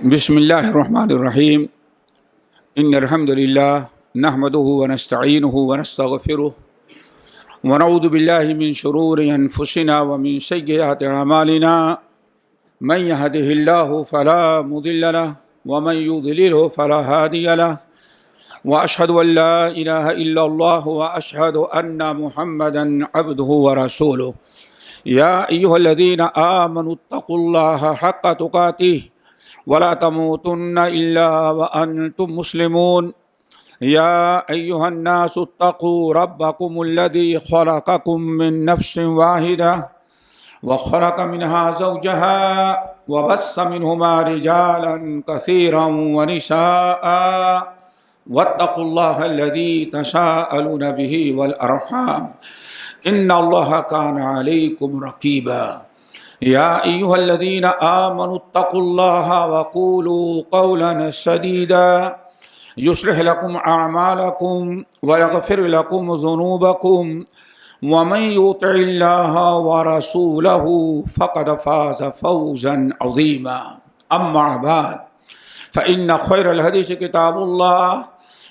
بسم الله الرحمن الرحيم. إن الحمد لله نحمده ونستعينه ونستغفره ونعوذ بالله من شرور أنفسنا ومن سيئات أعمالنا. من يهده الله فلا مضل له ومن يضلله فلا هادي له، وأشهد أن لا إله إلا الله وأشهد أن محمدا عبده ورسوله. يا أيها الذين آمنوا اتقوا الله حق تقاته ولا تموتن إلا وأنتم مسلمون. يا أيها الناس اتقوا ربكم الذي خلقكم من نفس واحدة وخلق منها زوجها وبث منهما رجالا كثيرا ونساء، واتقوا الله الذي تساءلون به والأرحام إن الله كان عليكم رقيبا. يا أيها الذين آمنوا اتقوا الله وقولوا قولا سديدا يصلح لكم أعمالكم ويغفر لكم ذنوبكم، ومن يطع الله ورسوله فقد فاز فوزا عظيما. أما بعد، فإن خير الحديث كتاب الله،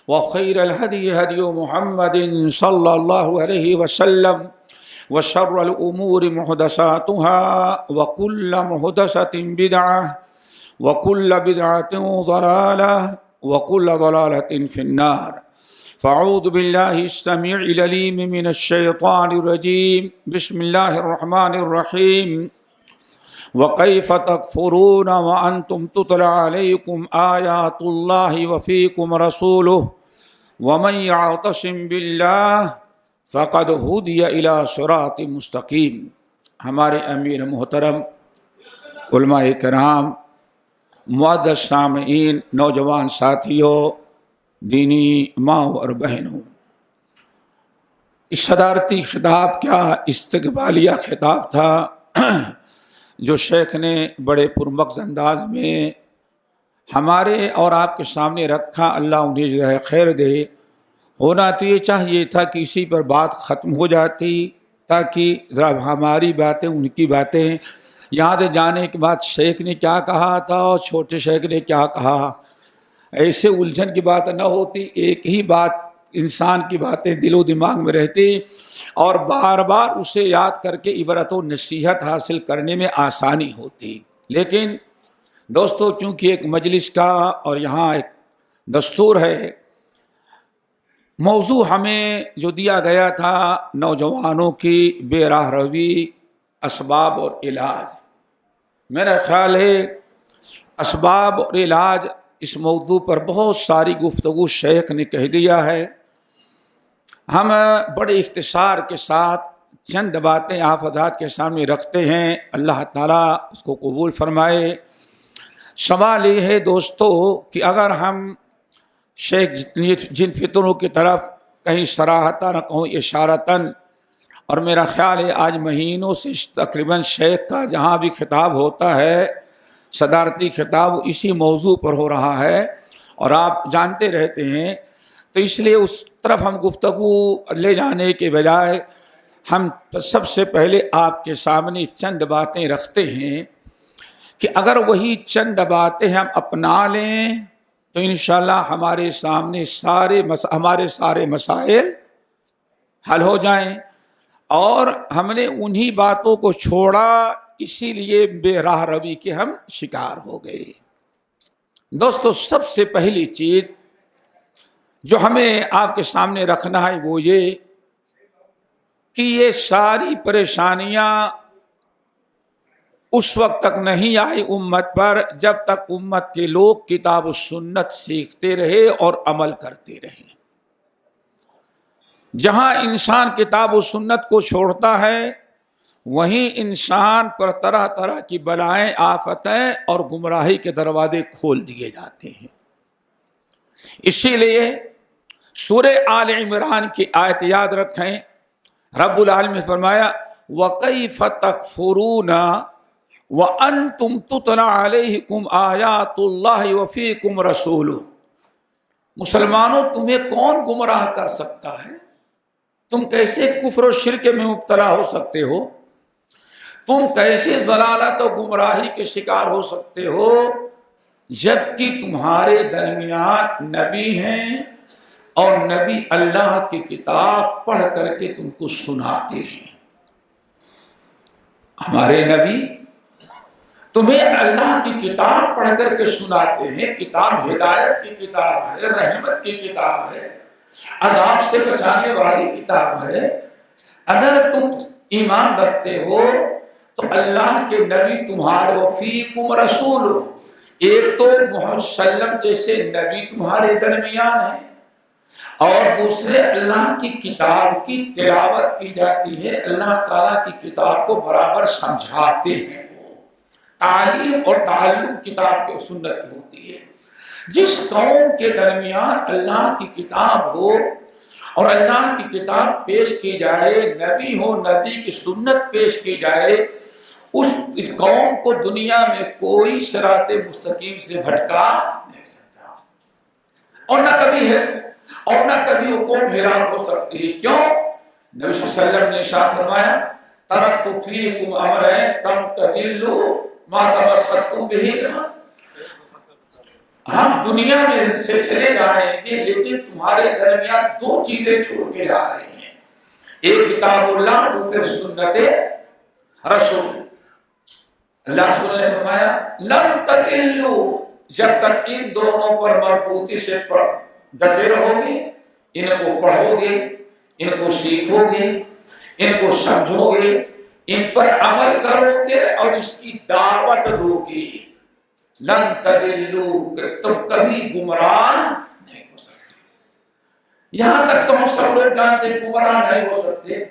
وخير الهدي هدي محمد صلى الله عليه وسلم، وشر الأمور محدثاتها، وكل محدثة بدعة، وكل بدعة ضلالة، وكل ضلالة في النار. فأعوذ بالله السميع العليم من الشيطان الرجيم. بسم الله الرحمن الرحيم. وكيف تكفرون وأنتم تتلى عليكم آيات الله وفيكم رسوله ومن يعتصم بالله فقد هدی الی صراط مستقیم. ہمارے امیر محترم، علماء کرام، معزز سامعین، نوجوان ساتھیوں، دینی ماں اور بہنوں، اس صدارتی خطاب کیا استقبالیہ خطاب تھا جو شیخ نے بڑے پرمغز انداز میں ہمارے اور آپ کے سامنے رکھا. اللہ انہیں جزائے خیر دے. ہونا تو یہ چاہیے تھا کہ اسی پر بات ختم ہو جاتی، تاکہ ذرا ہماری باتیں ان کی باتیں یہاں سے جانے کے بعد شیخ نے کیا کہا تھا اور چھوٹے شیخ نے کیا کہا، ایسے الجھن کی بات نہ ہوتی. ایک ہی بات انسان کی باتیں دل و دماغ میں رہتی اور بار بار اسے یاد کر کے عبرت و نصیحت حاصل کرنے میں آسانی ہوتی. لیکن دوستو، چونکہ ایک مجلس کا اور یہاں ایک دستور ہے، موضوع ہمیں جو دیا گیا تھا نوجوانوں کی بے راہ روی، اسباب اور علاج. میرا خیال ہے اسباب اور علاج اس موضوع پر بہت ساری گفتگو شیخ نے کہہ دیا ہے. ہم بڑے اختصار کے ساتھ چند باتیں آپ حضرات کے سامنے رکھتے ہیں. اللہ تعالیٰ اس کو قبول فرمائے. سوال یہ ہے دوستو کہ اگر ہم شیخ جن فطروں کی طرف کہیں صراحتاً نہ کہوں اشارتاً، اور میرا خیال ہے آج مہینوں سے تقریباً شیخ کا جہاں بھی خطاب ہوتا ہے صدارتی خطاب اسی موضوع پر ہو رہا ہے اور آپ جانتے رہتے ہیں، تو اس لیے اس طرف ہم گفتگو لے جانے کے بجائے ہم سب سے پہلے آپ کے سامنے چند باتیں رکھتے ہیں کہ اگر وہی چند باتیں ہم اپنا لیں تو انشاءاللہ ہمارے سامنے ہمارے سارے مسائل حل ہو جائیں. اور ہم نے انہی باتوں کو چھوڑا، اسی لیے بے راہ روی کے ہم شکار ہو گئے. دوستو، سب سے پہلی چیز جو ہمیں آپ کے سامنے رکھنا ہے وہ یہ کہ یہ ساری پریشانیاں اس وقت تک نہیں آئی امت پر جب تک امت کے لوگ کتاب و سنت سیکھتے رہے اور عمل کرتے رہے. جہاں انسان کتاب و سنت کو چھوڑتا ہے وہیں انسان پر طرح طرح کی بلائیں، آفتیں اور گمراہی کے دروازے کھول دیے جاتے ہیں. اسی لیے سورہ آل عمران کی آیت یاد رکھیں. رب العالمین نے فرمایا وَكَيْفَ تَكْفُرُونَ وَأَنْتُمْ تُتْلَى عَلَيْكُمْ آيَاتُ اللَّهِ وَفِيكُمْ رَسُولُهُ. مسلمانوں، تمہیں کون گمراہ کر سکتا ہے؟ تم کیسے کفر و شرک میں مبتلا ہو سکتے ہو؟ تم کیسے ضلالت و گمراہی کے شکار ہو سکتے ہو جبکہ تمہارے درمیان نبی ہیں اور نبی اللہ کی کتاب پڑھ کر کے تم کو سناتے ہیں. ہمارے نبی تمہیں اللہ کی کتاب پڑھ کر کے سناتے ہیں. کتاب ہدایت کی کتاب ہے، رحمت کی کتاب ہے، عذاب سے بچانے والی کتاب ہے. اگر تم ایمان رکھتے ہو تو اللہ کے نبی تمہارے وفیکم رسول، ایک تو محمد صلی اللہ علیہ وسلم جیسے نبی تمہارے درمیان ہے، اور دوسرے اللہ کی کتاب کی تلاوت کی جاتی ہے. اللہ تعالیٰ کی کتاب کو برابر سمجھاتے ہیں. وہ تعلیم اور تعلم کتاب کے سنت کی ہوتی ہے. جس قوم کے درمیان اللہ کی کتاب ہو اور اللہ کی کتاب پیش کی جائے، نبی ہو، نبی کی سنت پیش کی جائے، اس قوم کو دنیا میں کوئی صراط مستقیم سے بھٹکا نہیں سکتا، اور نہ کبھی ہے، اور نہ کبھی وہ قوم ہلاک ہو سکتی ہے. کیوں؟ نبی صلی اللہ علیہ وسلم نے ارشاد فرمایا ترکت فیکم امرین لن تضلوا ما تمسکتم بہما. ہم دنیا میں سے چلے جائیں گے لیکن تمہارے درمیان دو چیزیں چھوڑ کے جا رہے ہیں، ایک کتاب اللہ، دوسرے سنت رسول. اللہ رسول نے فرمایا لن تضلوا، جب تک ان دونوں پر مضبوطی سے ڈٹے رہو گے، ان کو پڑھو گے، ان کو سیکھو گے، ان کو سمجھو گے، ان پر عمل کرو گے اور اس کی دعوت دو گے، لن تضلوا، تم کبھی گمراہ نہیں ہو سکتے. یہاں تک تو ہم سب لوگ جانتے ہیں گمراہ نہیں ہو سکتے.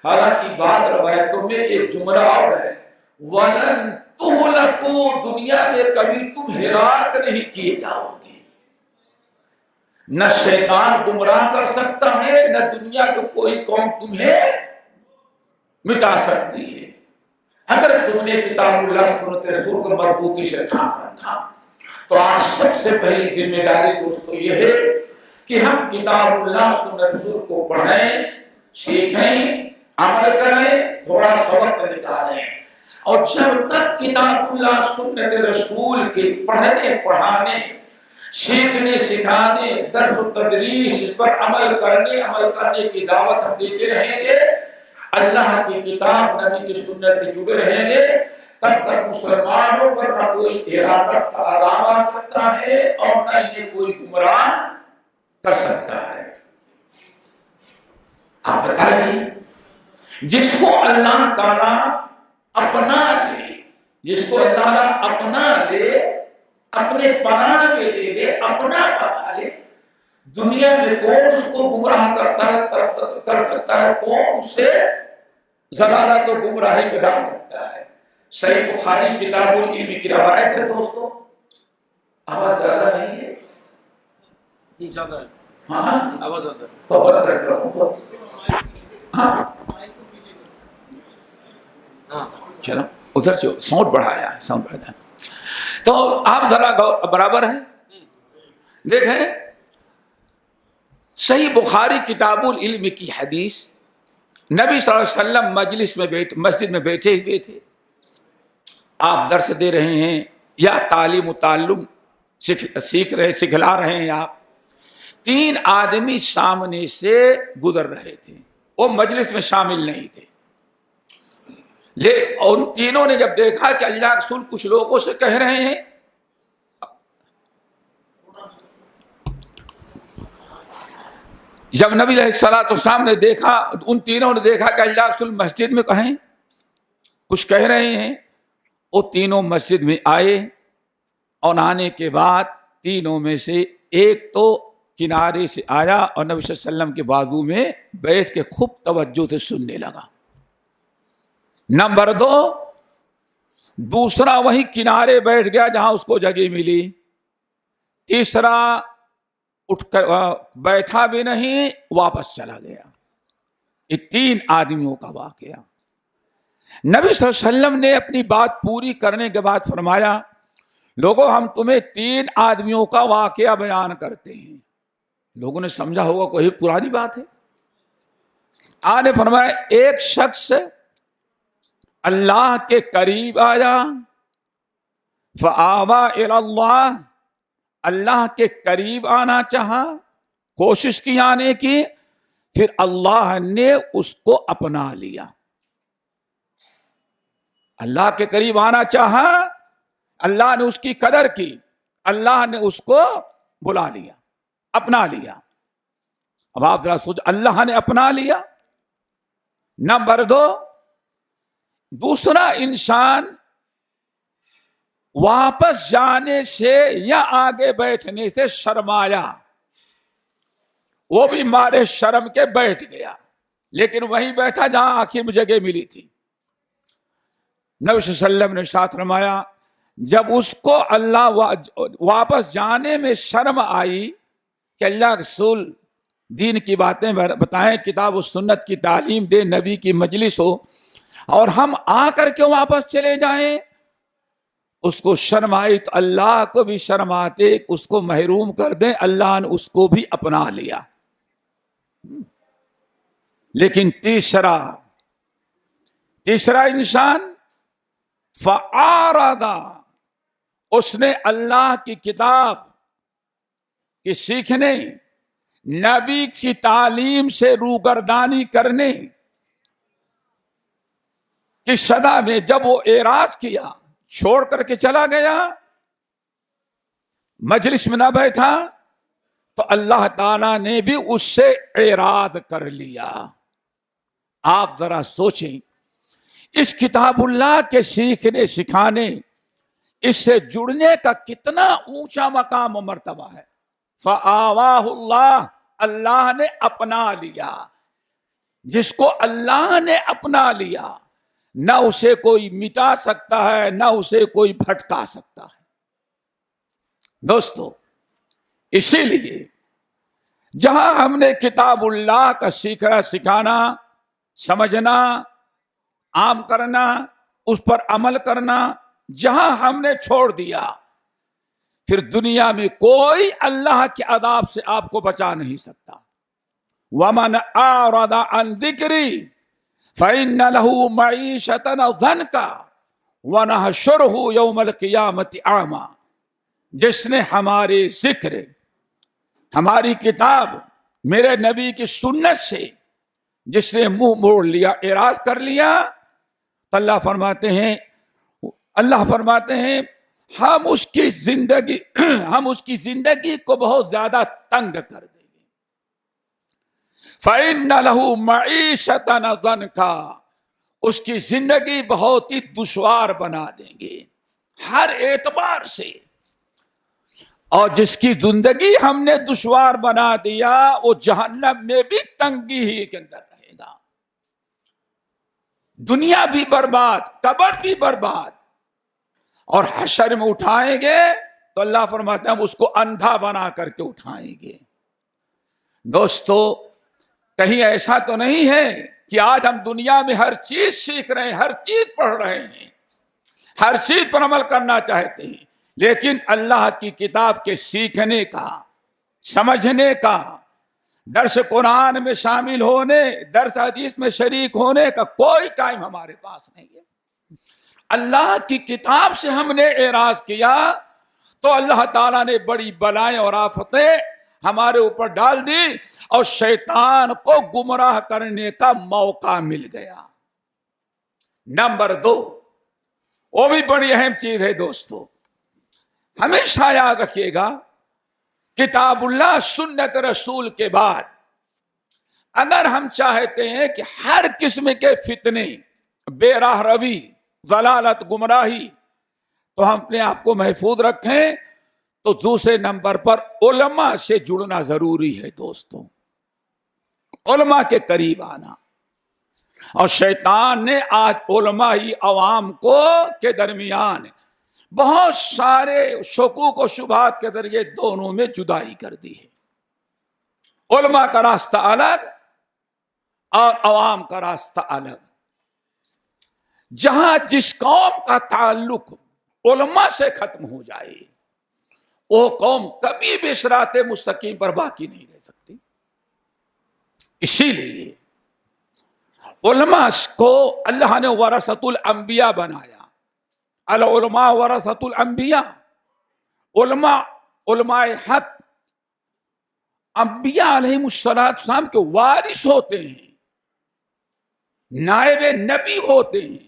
حالانکہ بعض روایتوں میں ایک جملہ اور ہے وَلَن تُهْلَكُوا، دنیا میں کبھی تم ہلاک نہیں کیے جاؤ گے. نہ شیطان گمراہ کر سکتا ہے، نہ دنیا کے کوئی قوم تمہیں مٹا سکتی ہے اگر تم نے کتاب اللہ سنت رسول کو مربوطی سے تھام رکھا. تو آج سب سے پہلی ذمہ داری دوستو یہ ہے کہ ہم کتاب اللہ سنت رسول کو پڑھیں، سیکھیں، عمل کریں، تھوڑا سا وقت نکالیں. اور جب تک کتاب اللہ سنت رسول کے پڑھنے، پڑھانے، سیکھنے، سکھانے، درس و تدریس، اس پر عمل کرنے کی دعوت ہم دیتے رہیں گے، اللہ کی کتاب نبی کی سنت سے جڑے رہیں گے، تب تک مسلمانوں پر نہ کوئی ارادت کا عذاب آ سکتا ہے اور نہ یہ کوئی گمراہ کر سکتا ہے. آپ بتائیے جس کو اللہ تعالیٰ اپنا لے، جس کو اللہ تعالیٰ اپنا لے، اپنے پناہ میں لے لے، اپنا بنا لے، دنیا میں کون اس کو گمراہ کر سکتا ہے؟ کون اسے ضلالت و گمراہی پہ ڈال سکتا ہے؟ صحیح بخاری کتاب العلم کی روایت ہے دوستو. آواز زیادہ نہیں ہے؟ زیادہ ہے. ہاں آواز زیادہ ہے تو بتا رہتا ہوں. ہاں چلو ادھر سے ساؤنڈ بڑھایا ہے، ساؤنڈ بڑھایا. تو آپ ذرا برابر ہیں دیکھیں صحیح بخاری کتاب العلم کی حدیث، نبی صلی اللہ علیہ وسلم مسجد میں بیٹھے ہوئے تھے، آپ درس دے رہے ہیں یا تعلیم و تعلم سیکھ رہے، سکھلا رہے ہیں آپ. 3 آدمی سامنے سے گزر رہے تھے، وہ مجلس میں شامل نہیں تھے. ان تینوں نے جب دیکھا کہ اللہ کے رسول کچھ لوگوں سے کہہ رہے ہیں، جب نبی علیہ الصلوۃ والسلام نے دیکھا، ان تینوں نے دیکھا کہ اللہ کے رسول مسجد میں کہیں کچھ کہہ رہے ہیں، وہ تینوں مسجد میں آئے، اور آنے کے بعد تینوں میں سے ایک تو کنارے سے آیا اور نبی صلی اللہ علیہ وسلم کے بازو میں بیٹھ کے خوب توجہ سے سننے لگا. نمبر 2، دوسرا وہی کنارے بیٹھ گیا جہاں اس کو جگہ ملی. تیسرا اٹھ کر بیٹھا بھی نہیں، واپس چلا گیا. یہ 3 آدمیوں کا واقعہ. نبی صلی اللہ علیہ وسلم نے اپنی بات پوری کرنے کے بعد فرمایا لوگوں ہم تمہیں 3 آدمیوں کا واقعہ بیان کرتے ہیں. لوگوں نے سمجھا ہوگا کوئی پرانی بات ہے. آپ نے فرمایا ایک شخص اللہ کے قریب آیا، فآوا الی اللہ، اللہ کے قریب آنا چاہا، کوشش کی آنے کی، پھر اللہ نے اس کو اپنا لیا. اللہ کے قریب آنا چاہا، اللہ نے اس کی قدر کی، اللہ نے اس کو بلا لیا، اپنا لیا. اب آپ ذرا سوچ، اللہ نے اپنا لیا. نمبر 2، دوسرا انسان واپس جانے سے یا آگے بیٹھنے سے شرمایا، وہ بھی مارے شرم کے بیٹھ گیا، لیکن وہیں بیٹھا جہاں آخر میں جگہ ملی تھی. نبی صلی اللہ علیہ وسلم نے ارشاد فرمایا، جب اس کو اللہ واپس جانے میں شرم آئی کہ اللہ رسول دین کی باتیں بتائیں، کتاب و سنت کی تعلیم دے، نبی کی مجلس ہو، اور ہم آ کر کے واپس چلے جائیں، اس کو شرم آئی تو اللہ کو بھی شرم آتے اس کو محروم کر دیں، اللہ نے اس کو بھی اپنا لیا. لیکن تیسرا انسان فَأَعْرَضَ، اس نے اللہ کی کتاب کی سیکھنے، نبی کی تعلیم سے روگردانی کرنے کی صدا میں جب وہ اعراض کیا، چھوڑ کر کے چلا گیا، مجلس میں نہ بیٹھا، تو اللہ تعالیٰ نے بھی اس سے اعراض کر لیا. آپ ذرا سوچیں، اس کتاب اللہ کے سیکھنے سکھانے، اس سے جڑنے کا کتنا اونچا مقام و مرتبہ ہے. فآواہ اللہ، اللہ نے اپنا لیا. جس کو اللہ نے اپنا لیا، نہ اسے کوئی مٹا سکتا ہے، نہ اسے کوئی بھٹکا سکتا ہے. دوستو، اسی لیے جہاں ہم نے کتاب اللہ کا سیکھنا سکھانا، سمجھنا، عام کرنا، اس پر عمل کرنا جہاں ہم نے چھوڑ دیا، پھر دنیا میں کوئی اللہ کے عذاب سے آپ کو بچا نہیں سکتا. وَمَنْ أَعْرَضَ عَنْ ذِكْرِي فَإِنَّ لَهُ مَعِيشَةً ضَنْكًا وَنَحْشُرُهُ يَوْمَ الْقِيَامَةِ أَعْمَىٰ. جس نے ہمارے ذکر، ہماری کتاب، میرے نبی کی سنت سے جس نے منہ موڑ لیا، اعراض کر لیا، تو اللہ فرماتے ہیں ہم اس کی زندگی کو بہت زیادہ تنگ کر دیں گے. فَإِنَّ لَهُ مَعِيشَةً ضَنْكًا، اس کی زندگی بہت ہی دشوار بنا دیں گے ہر اعتبار سے. اور جس کی زندگی ہم نے دشوار بنا دیا، وہ جہنم میں بھی تنگی ہی کے اندر رہے گا. دنیا بھی برباد، قبر بھی برباد، اور حشر میں اٹھائیں گے تو اللہ فرماتے ہیں ہم اس کو اندھا بنا کر کے اٹھائیں گے. دوستو، کہیں ایسا تو نہیں ہے کہ آج ہم دنیا میں ہر چیز سیکھ رہے ہیں، ہر چیز پڑھ رہے ہیں، ہر چیز پر عمل کرنا چاہتے ہیں، لیکن اللہ کی کتاب کے سیکھنے کا، سمجھنے کا، درس قرآن میں شامل ہونے، درس حدیث میں شریک ہونے کا کوئی ٹائم ہمارے پاس نہیں ہے. اللہ کی کتاب سے ہم نے اعراض کیا تو اللہ تعالیٰ نے بڑی بلائیں اور آفتیں ہمارے اوپر ڈال دی، اور شیطان کو گمراہ کرنے کا موقع مل گیا. نمبر 2، وہ بھی بڑی اہم چیز ہے دوستو، ہمیشہ یاد رکھیے گا، کتاب اللہ، سنت رسول کے بعد اگر ہم چاہتے ہیں کہ ہر قسم کے فتنے، بے راہ روی، ضلالت، گمراہی، تو ہم اپنے آپ کو محفوظ رکھیں، تو دوسرے نمبر پر علماء سے جڑنا ضروری ہے دوستوں. علماء کے قریب آنا. اور شیطان نے آج علماء ہی عوام کے درمیان بہت سارے شکوک و شبہات کے ذریعے دونوں میں جدائی کر دی ہے. علماء کا راستہ الگ اور عوام کا راستہ الگ. جہاں جس قوم کا تعلق علماء سے ختم ہو جائے، وہ قوم کبھی بھی صراط مستقیم پر باقی نہیں رہ سکتی. اسی لیے علماء کو اللہ نے ورثۃ الانبیاء بنایا. العلماء ورثۃ الانبیاء، علماء حق انبیاء علیہم السلام کے وارث ہوتے ہیں، نائب نبی ہوتے ہیں۔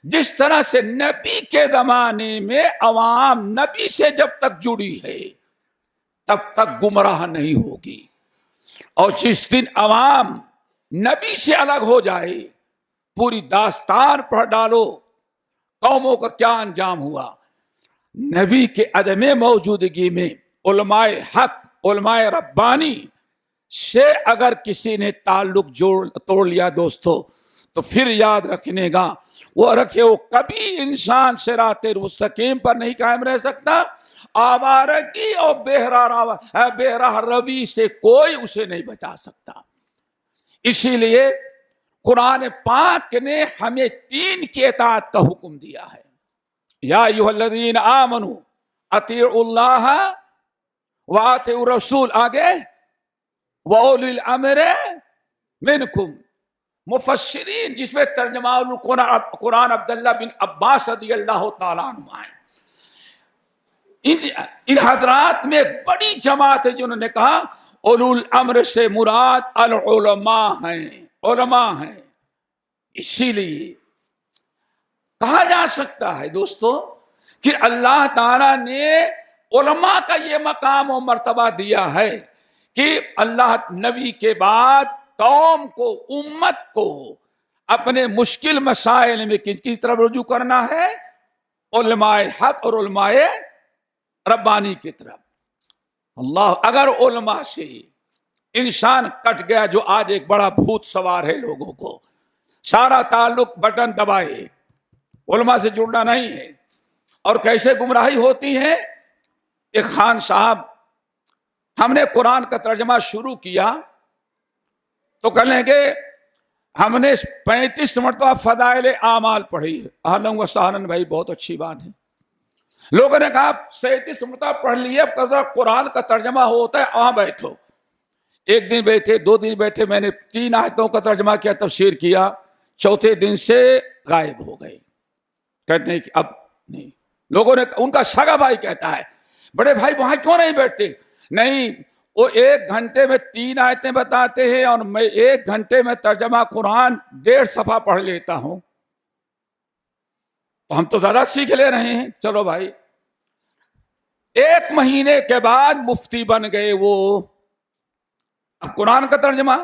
جس طرح سے نبی کے زمانے میں عوام نبی سے جب تک جڑی ہے تب تک گمراہ نہیں ہوگی، اور جس دن عوام نبی سے الگ ہو جائے، پوری داستان پڑھ ڈالو قوموں کا کیا انجام ہوا۔ نبی کے عدم موجودگی میں علماء حق، علماء ربانی سے اگر کسی نے تعلق توڑ لیا دوستو، تو پھر یاد رکھنے گا وہ کبھی انسان صراط مستقیم پر نہیں قائم رہ سکتا۔ آوارگی اور بے راہ روی سے کوئی اسے نہیں بچا سکتا۔ اسی لیے قرآن پاک نے ہمیں 3 کی اطاعت کا حکم دیا ہے۔ یا ایھا الذین آمنوا اطیعوا اللہ واطیعوا الرسول، آگے واولی الامر منکم۔ مفسرین جس میں ترجمہ قرآن عبداللہ بن عباس رضی اللہ تعالیٰ عنہ ہیں، ان حضرات میں ایک بڑی جماعت ہے جنہوں نے کہا اولو الامر سے مراد العلماء ہیں، علماء ہیں۔ اسی لیے کہا جا سکتا ہے دوستو کہ اللہ تعالیٰ نے علماء کا یہ مقام و مرتبہ دیا ہے کہ اللہ نبی کے بعد قوم کو، امت کو اپنے مشکل مسائل میں کس کی طرف رجوع کرنا ہے؟ علماء حق اور علماء ربانی کی طرف۔ اللہ، اگر علماء سے انسان کٹ گیا، جو آج ایک بڑا بھوت سوار ہے لوگوں کو، سارا تعلق بٹن دبائے، علماء سے جڑنا نہیں ہے، اور کیسے گمراہی ہوتی ہے۔ ایک خان صاحب، ہم نے قرآن کا ترجمہ شروع کیا تو کہنے کہ ہم نے 35 مرتبہ فضائل اعمال پڑھی ہے۔ اہلاً و سہلاً بھائی، بہت اچھی بات ہے۔ لوگوں نے کہا 37 مرتبہ پڑھ لیے، اب قرآن کا ترجمہ ہوتا ہے، وہاں بیٹھو۔ ایک دن بیٹھے، 2 دن بیٹھے، میں نے 3 آیتوں کا ترجمہ کیا، تفسیر کیا، چوتھے دن سے غائب ہو گئے۔ کہتے ہیں کہ اب نہیں۔ لوگوں نے، ان کا سگا بھائی کہتا ہے، بڑے بھائی وہاں کیوں نہیں بیٹھتے؟ نہیں، وہ 1 گھنٹے میں 3 آیتیں بتاتے ہیں، اور میں 1 گھنٹے میں ترجمہ قرآن 1.5 صفحہ پڑھ لیتا ہوں، تو ہم تو زیادہ سیکھ لے رہے ہیں۔ چلو بھائی، 1 مہینے کے بعد مفتی بن گئے وہ۔ اب قرآن کا ترجمہ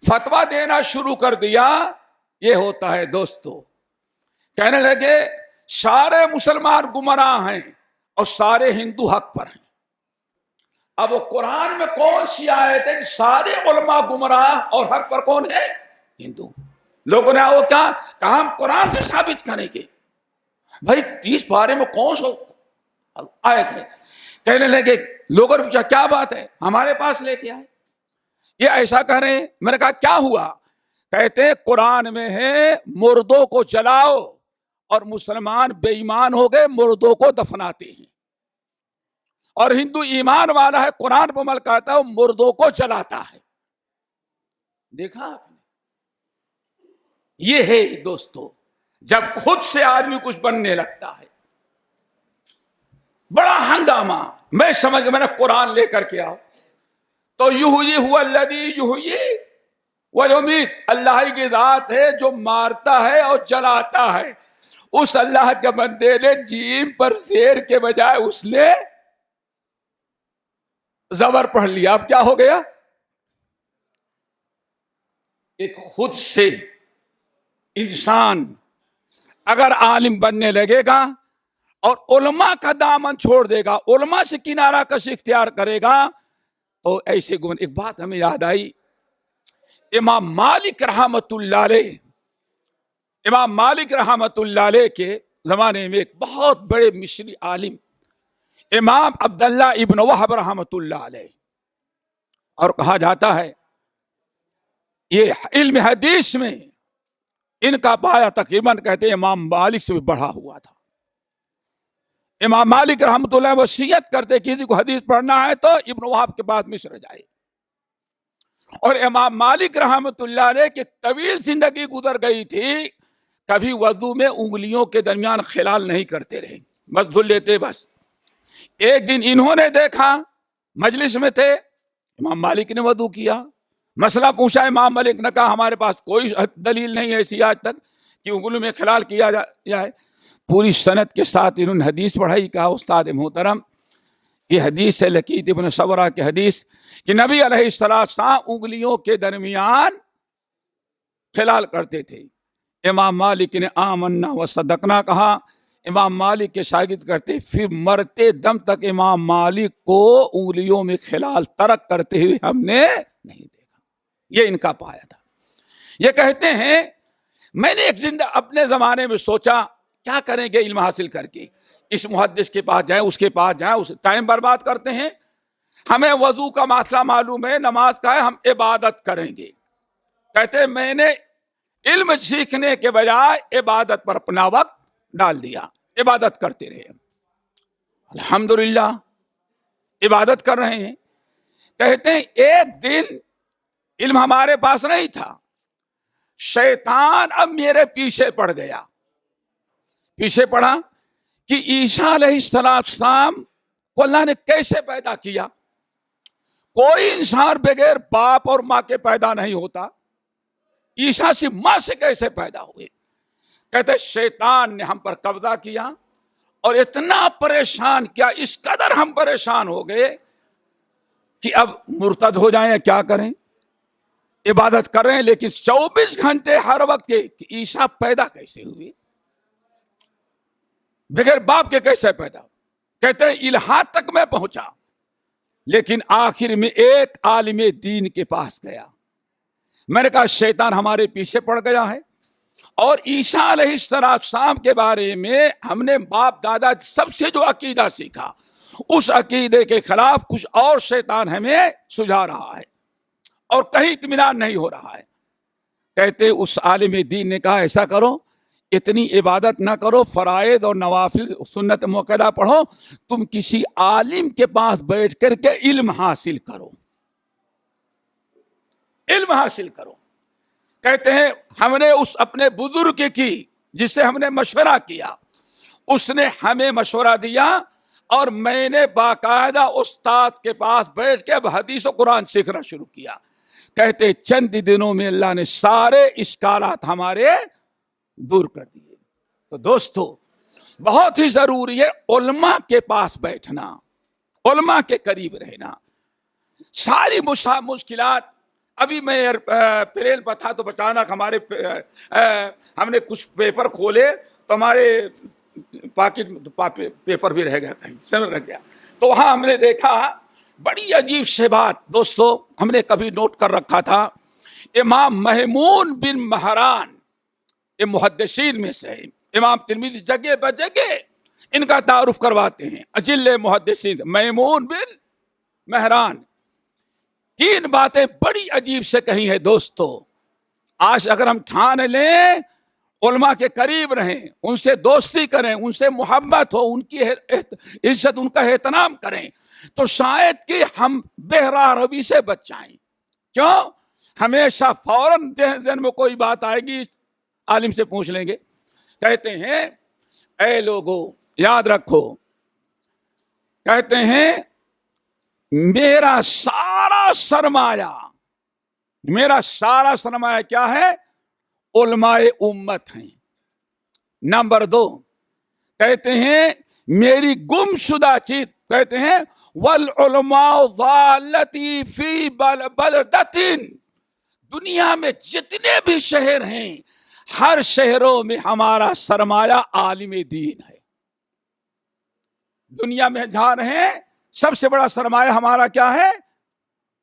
فتویٰ دینا شروع کر دیا۔ یہ ہوتا ہے دوستو، کہنے لگے سارے مسلمان گمراہ ہیں اور سارے ہندو حق پر ہیں۔ اب وہ قرآن میں کون سی آیت ہے کہ سارے علماء گمراہ اور حق پر کون ہے؟ ہندو۔ لوگوں نے وہ کیا کہا، ہم قرآن سے ثابت کریں گے۔ بھائی 30 پارے میں کون سو آیت ہے؟ کہنے لگے، لوگوں نے پوچھا کیا بات ہے، ہمارے پاس لے کے آئے۔ یہ ایسا کہہ رہے ہیں۔ میں نے کہا کیا ہوا؟ کہتے ہیں قرآن میں ہے مردوں کو جلاؤ، اور مسلمان بے ایمان ہو گئے، مردوں کو دفناتے ہیں، اور ہندو ایمان والا ہے، قرآن پر عمل کرتا ہے، وہ مردوں کو جلاتا ہے۔ دیکھا آپ نے؟ یہ ہے دوستو، جب خود سے آدمی کچھ بننے لگتا ہے، بڑا ہنگامہ۔ میں سمجھ گیا، میں نے قرآن لے کر کے آؤ تو یحیی هو الذی یحیی ویمیت، اللہ کی ذات ہے جو مارتا ہے اور جلاتا ہے۔ اس اللہ کے بندے نے جیم پر زیر کے بجائے اس نے زبر پڑھ لیا۔ اب کیا ہو گیا؟ ایک خود سے انسان اگر عالم بننے لگے گا اور علماء کا دامن چھوڑ دے گا، علماء سے کنارہ کشی اختیار کرے گا، تو ایسے گمراہ۔ ایک بات ہمیں یاد آئی، امام مالک رحمت اللہ علیہ، امام مالک رحمت اللہ علیہ کے زمانے میں ایک بہت بڑے مصری عالم امام عبداللہ ابن وہب رحمت اللہ علیہ، اور کہا جاتا ہے یہ علم حدیث میں ان کا پایا تقریباً کہتے ہیں امام مالک سے بھی بڑھا ہوا تھا۔ امام مالک رحمت اللہ وصیت کرتے کسی کو حدیث پڑھنا ہے تو ابن وہب کے بعد مصر جائے، اور امام مالک رحمت اللہ علیہ کی طویل زندگی گزر گئی تھی، کبھی وضو میں انگلیوں کے درمیان خلال نہیں کرتے رہے، بس دھل لیتے بس۔ ایک دن انہوں نے دیکھا، مجلس میں تھے، امام مالک نے وضو کیا، مسئلہ پوچھا، امام مالک نے کہا ہمارے پاس کوئی دلیل نہیں ہے ایسی آج تک کہ انگلیوں میں خلال کیا جائے۔ پوری سند کے ساتھ انہوں نے حدیث پڑھائی، کہا استاد محترم یہ حدیث ہے لقیط ابن صبرہ کی حدیث کہ نبی علیہ السلام انگلیوں کے درمیان خلال کرتے تھے۔ امام مالک نے آمنا و صدقنا کہا۔ امام مالک کے شاگرد کرتے، پھر مرتے دم تک امام مالک کو انگلیوں میں خلال ترک کرتے ہوئے ہم نے نہیں دیکھا۔ یہ ان کا پایا تھا۔ یہ کہتے ہیں میں نے ایک اپنے زمانے میں سوچا کیا کریں گے علم حاصل کر کے، اس محدث کے پاس جائیں، اس کے پاس جائیں، ٹائم برباد کرتے ہیں۔ ہمیں وضو کا مسئلہ معلوم ہے، نماز کا ہے، ہم عبادت کریں گے۔ کہتے ہیں میں نے علم سیکھنے کے بجائے عبادت پر اپنا وقت ڈال دیا، عبادت کرتے رہے۔ الحمدللہ عبادت کر رہے ہیں۔ کہتے ہیں ایک دن علم ہمارے پاس نہیں تھا، شیطان اب میرے پیچھے پڑ گیا۔ پیچھے پڑا کہ عیسیٰ علیہ السلام کو اللہ نے کیسے پیدا کیا؟ کوئی انسان بغیر باپ اور ماں کے پیدا نہیں ہوتا، عیسیٰ سے ماں سے کیسے پیدا ہوئے؟ کہتے شیطان نے ہم پر قبضہ کیا اور اتنا پریشان کیا، اس قدر ہم پریشان ہو گئے کہ اب مرتد ہو جائیں، کیا کریں؟ عبادت کر رہے ہیں لیکن 24 گھنٹے ہر وقت کہ عیسیٰ پیدا کیسے ہوئے، بغیر باپ کے کیسے پیدا؟ کہتے ہیں الہات تک میں پہنچا، لیکن آخر میں ایک عالم دین کے پاس گیا۔ میں نے کہا شیطان ہمارے پیچھے پڑ گیا ہے، اور عیسیٰ علیہ السلام کے بارے میں ہم نے باپ دادا سب سے جو عقیدہ سیکھا، اس عقیدے کے خلاف کچھ اور شیطان ہمیں سجھا رہا ہے اور کہیں اطمینان نہیں ہو رہا ہے۔ کہتے اس عالم دین نے کہا ایسا کرو، اتنی عبادت نہ کرو، فرائض اور نوافل سنت موقعہ پڑھو، تم کسی عالم کے پاس بیٹھ کر کے علم حاصل کرو، علم حاصل کرو۔ کہتے ہیں ہم نے اس اپنے بزرگ کی جس سے ہم نے مشورہ کیا، اس نے ہمیں مشورہ دیا اور میں نے باقاعدہ استاد کے پاس بیٹھ کے اب حدیث و قرآن سیکھنا شروع کیا۔ کہتے چند دنوں میں اللہ نے سارے اشکالات ہمارے دور کر دیے۔ تو دوستو بہت ہی ضروری ہے علماء کے پاس بیٹھنا، علماء کے قریب رہنا۔ ساری مشکلات، ابھی میں پریل پر تھا تو اچانک ہم نے کچھ پیپر کھولے تو ہمارے پاکٹ پیپر بھی رہ گیا، کہیں سمجھ رہ گیا، تو وہاں ہم نے دیکھا بڑی عجیب سے بات دوستو، ہم نے کبھی نوٹ کر رکھا تھا۔ امام محمون بن مہران یہ محدثین میں سے ہیں، امام ترمذی جگہ بہ جگہ ان کا تعارف کرواتے ہیں، اجل محدثین محمون بن مہران۔ تین باتیں بڑی عجیب سے کہی ہیں دوستو۔ آج اگر ہم ٹھان لیں علماء کے قریب رہیں، ان سے دوستی کریں، ان سے محبت ہو، ان کی عزت، ان کا احترام کریں، تو شاید کہ ہم بہرا روی سے بچ جائیں۔ کیوں؟ ہمیشہ فوراً ذہن میں کوئی بات آئے گی، عالم سے پوچھ لیں گے۔ کہتے ہیں اے لوگو یاد رکھو، کہتے ہیں میرا سارا سرمایہ کیا ہے؟ علماء امت ہیں۔ نمبر 2 کہتے ہیں میری گم شدہ چیز، کہتے ہیں والعلماء ضالتی فی بلدۃ، دنیا میں جتنے بھی شہر ہیں ہر شہروں میں ہمارا سرمایہ عالم دین ہے۔ دنیا میں جہاں ہیں سب سے بڑا سرمایہ ہمارا کیا ہے؟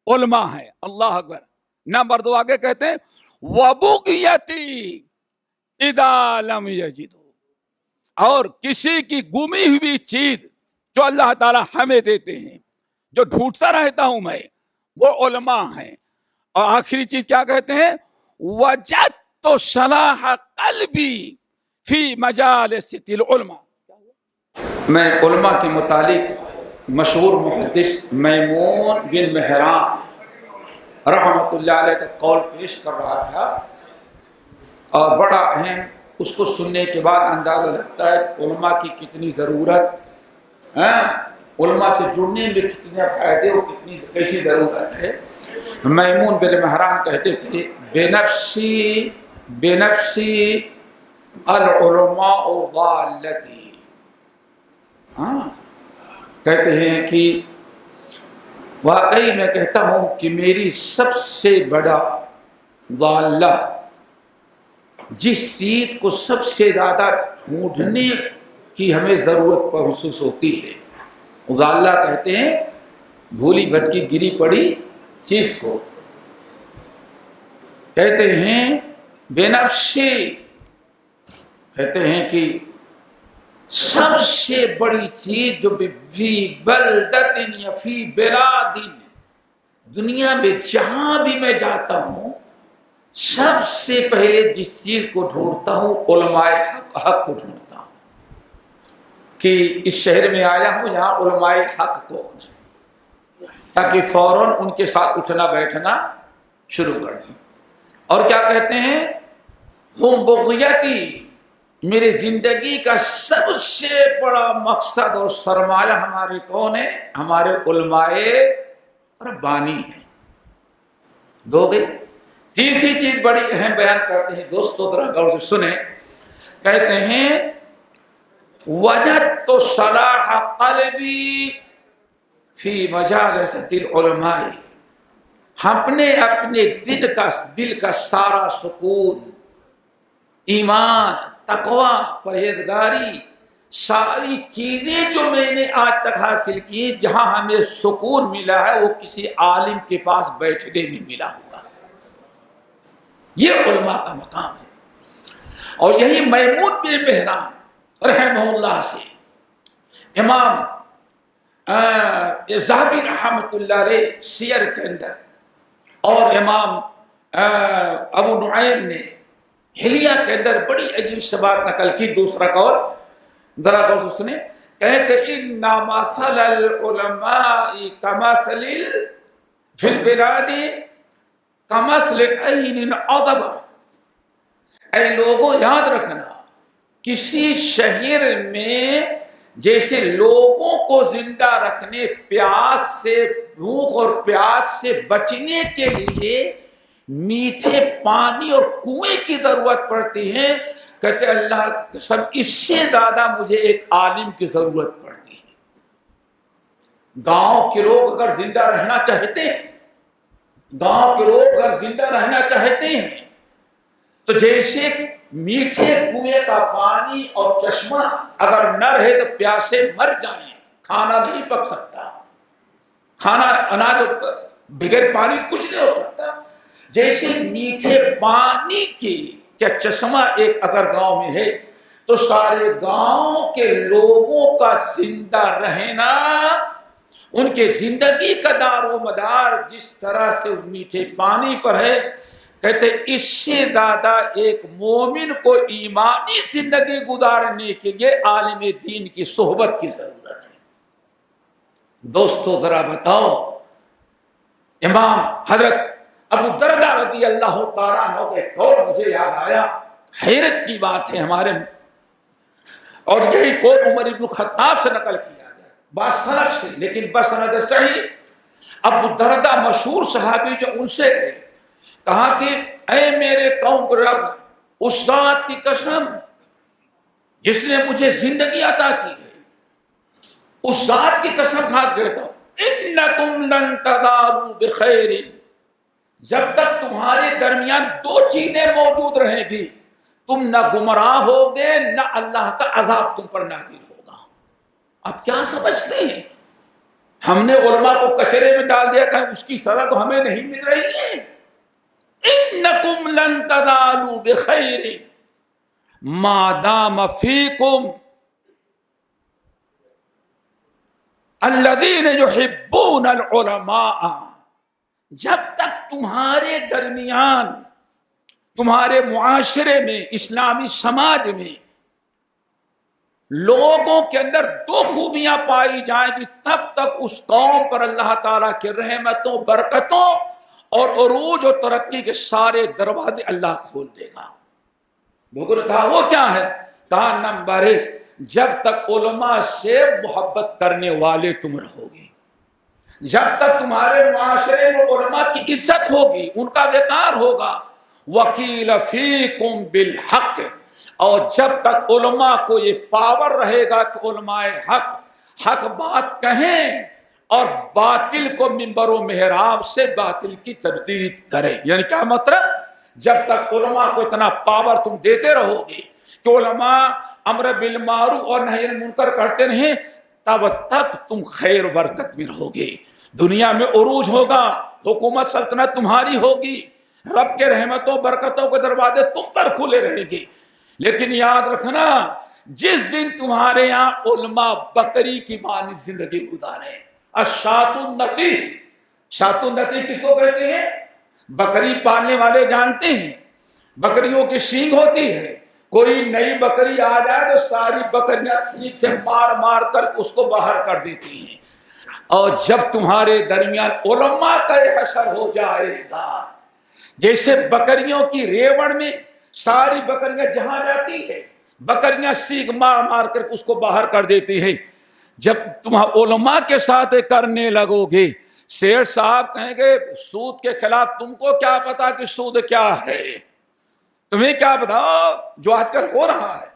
علماء ہے۔ اللہ اکبر۔ نمبر 2 آگے کہتے ہیں وَبُغْيَتِي اِذَا لَمْ يَجِدُوا، اور کسی کی گمی ہوئی چیز جو اللہ تعالیٰ ہمیں دیتے ہیں، جو ڈھونڈتا رہتا ہوں میں، وہ علماء ہیں۔ اور آخری چیز کیا کہتے ہیں؟ وَجَدْتُ صَلَاحَ قَلْبِي فِي مَجَالِسِ الْعُلْمَاء۔ میں علماء کے متعلق مشہور محدث میمون بن مہران رحمۃ اللہ علیہ کا قول پیش کر رہا تھا، اور بڑا اہم اس کو سننے کے بعد اندازہ لگتا ہے کہ علماء کی کتنی ضرورت ہے، علماء سے جڑنے میں کتنے فائدے اور کیسی ضرورت ہے۔ میمون بن مہران کہتے تھے بے نفسی العلماء ضالتی، کہتے ہیں کہ واقعی میں کہتا ہوں کہ میری سب سے بڑا ضالہ، جس چیز کو سب سے زیادہ ڈھونڈنے کی ہمیں ضرورت محسوس ہوتی ہے، ضالہ کہتے ہیں بھولی بھٹکی گری پڑی چیز کو، کہتے ہیں بے نفسی، کہتے ہیں کہ سب سے بڑی چیز جو فی بلدۃ یا فی بلاد، دنیا میں جہاں بھی میں جاتا ہوں سب سے پہلے جس چیز کو ڈھونڈتا ہوں علماء حق کو ڈھونڈتا ہوں، کہ اس شہر میں آیا ہوں یہاں علماء حق کو، تاکہ فوراً ان کے ساتھ اٹھنا بیٹھنا شروع کر دیں۔ اور کیا کہتے ہیں، ہم بغیتی، میرے زندگی کا سب سے بڑا مقصد اور سرمایہ ہمارے کون ہے، ہمارے علماء ربانی ہیں۔ دو گئے، تیسری چیز بڑی اہم بیان کرتے ہیں، دوستو ذرا غور سے سنیں، کہتے ہیں وجدت صلاح قلبی فی مجالسۃ العلماء، اپنے دل کا سارا سکون، ایمان، تقوی، پرہیزگاری، ساری چیزیں جو میں نے آج تک حاصل کی، جہاں ہمیں سکون ملا ہے وہ کسی عالم کے پاس بیٹھنے میں ملا ہوا، یہ علماء کا مقام ہے۔ اور یہی میمون بن مہران رحمہ اللہ سے امام ذہبی رحمۃ اللہ علیہ سیر کے اندر، اور امام ابو نعیم نے حلیہ کے اندر بڑی عجیب سے بات نقل کی، دوسرا قول ذرا غور سے سنیں، کہتے ان مثل العلماء کمثل فی البلاد کمثل عین عذبہ، اے لوگوں یاد رکھنا، کسی شہر میں جیسے لوگوں کو زندہ رکھنے، پیاس سے، بھوک اور پیاس سے بچنے کے لیے میٹھے پانی اور کنویں کی ضرورت پڑتی ہے، کہتے اللہ کی قسم اس سے زیادہ مجھے ایک عالم کی ضرورت پڑتی ہے۔ گاؤں کے لوگ اگر زندہ رہنا چاہتے ہیں، گاؤں کے لوگ اگر زندہ رہنا چاہتے ہیں تو جیسے میٹھے کنویں کا پانی اور چشمہ اگر نہ رہے تو پیاسے مر جائیں، کھانا نہیں پک سکتا، کھانا اناج بغیر پانی کچھ نہیں ہو سکتا، جیسے میٹھے پانی کی کیا چشمہ ایک اگر گاؤں میں ہے تو سارے گاؤں کے لوگوں کا زندہ رہنا، ان کے زندگی کا دار و مدار جس طرح سے اس میٹھے پانی پر ہے، کہتے اس سے زیادہ ایک مومن کو ایمانی زندگی گزارنے کے لیے عالم دین کی صحبت کی ضرورت ہے۔ دوستو ذرا بتاؤ، امام حضرت ابو دردہ رضی اللہ تعالیٰ عنہ کے قول مجھے یاد آیا، حیرت کی بات ہے ہمارے، اور یہی قول عمر ابن خطاب سے نقل کیا گیا بات سند سے، لیکن بس سند صحیح۔ ابو دردہ مشہور صحابی جو ان سے ہے، کہا کہ اے میرے قوم کے رب، اس ذات کی قسم جس نے مجھے زندگی عطا کی ہے، اس ذات کی قسم کھا کہتا ہوں، انکم لن تزالوا بخیر، جب تک تمہارے درمیان دو چیزیں موجود رہیں گی، تم نہ گمراہ ہوگے نہ اللہ کا عذاب تم پر نازل ہوگا۔ اب کیا سمجھتے ہیں؟ ہم نے علماء کو کچرے میں ڈال دیا کہ اس کی سزا تو ہمیں نہیں مل رہی ہے۔ انکم لن تزالوا بخیر ما دام فیکم الذین یحبون العلماء، جب تک تمہارے درمیان، تمہارے معاشرے میں، اسلامی سماج میں لوگوں کے اندر دو خوبیاں پائی جائیں گی، تب تک اس قوم پر اللہ تعالیٰ کے رحمتوں، برکتوں اور عروج و ترقی کے سارے دروازے اللہ کھول دے گا۔ لوگوں نے کہا وہ کیا ہے؟ کہا نمبر 1، جب تک علماء سے محبت کرنے والے تم رہو گے، جب تک تمہارے معاشرے میں علماء کی عزت ہوگی، ان کا وقار ہوگا، وکیل فیکم بالحق، اور جب تک علماء کو یہ پاور رہے گا کہ علماء حق بات کہیں اور باطل کو منبر و محراب سے باطل کی تردید کریں. یعنی کیا مطلب؟ جب تک علماء کو اتنا پاور تم دیتے رہو گے کہ علماء امر بالمعروف اور نہی عن المنکر کرتے رہیں، تب تک تم خیر برکت میں رہو گے، دنیا میں عروج ہوگا، حکومت سلطنت تمہاری ہوگی، رب کے رحمتوں برکتوں کے دروازے تم پر کھلے رہیں گے. لیکن یاد رکھنا، جس دن تمہارے یہاں علماء بکری کی مانی زندگی گزارے، الشاۃ النتی، شاۃ النتی کس کو کہتے ہیں؟ بکری پالنے والے جانتے ہیں، بکریوں کی سینگ ہوتی ہے، کوئی نئی بکری آ جائے تو ساری بکریاں سینگ سے مار مار کر اس کو باہر کر دیتی ہیں. اور جب تمہارے درمیان علماء کا حشر ہو جائے گا، جیسے بکریوں کی ریوڑ میں ساری بکریاں جہاں جاتی ہے، بکریاں سینگ مار مار کر اس کو باہر کر دیتی ہیں. جب تم علماء کے ساتھ کرنے لگو گے، شیخ صاحب کہیں گے سود کے خلاف تم کو کیا پتا کہ سود کیا ہے، تمہیں کیا پتا جو آج کل ہو رہا ہے.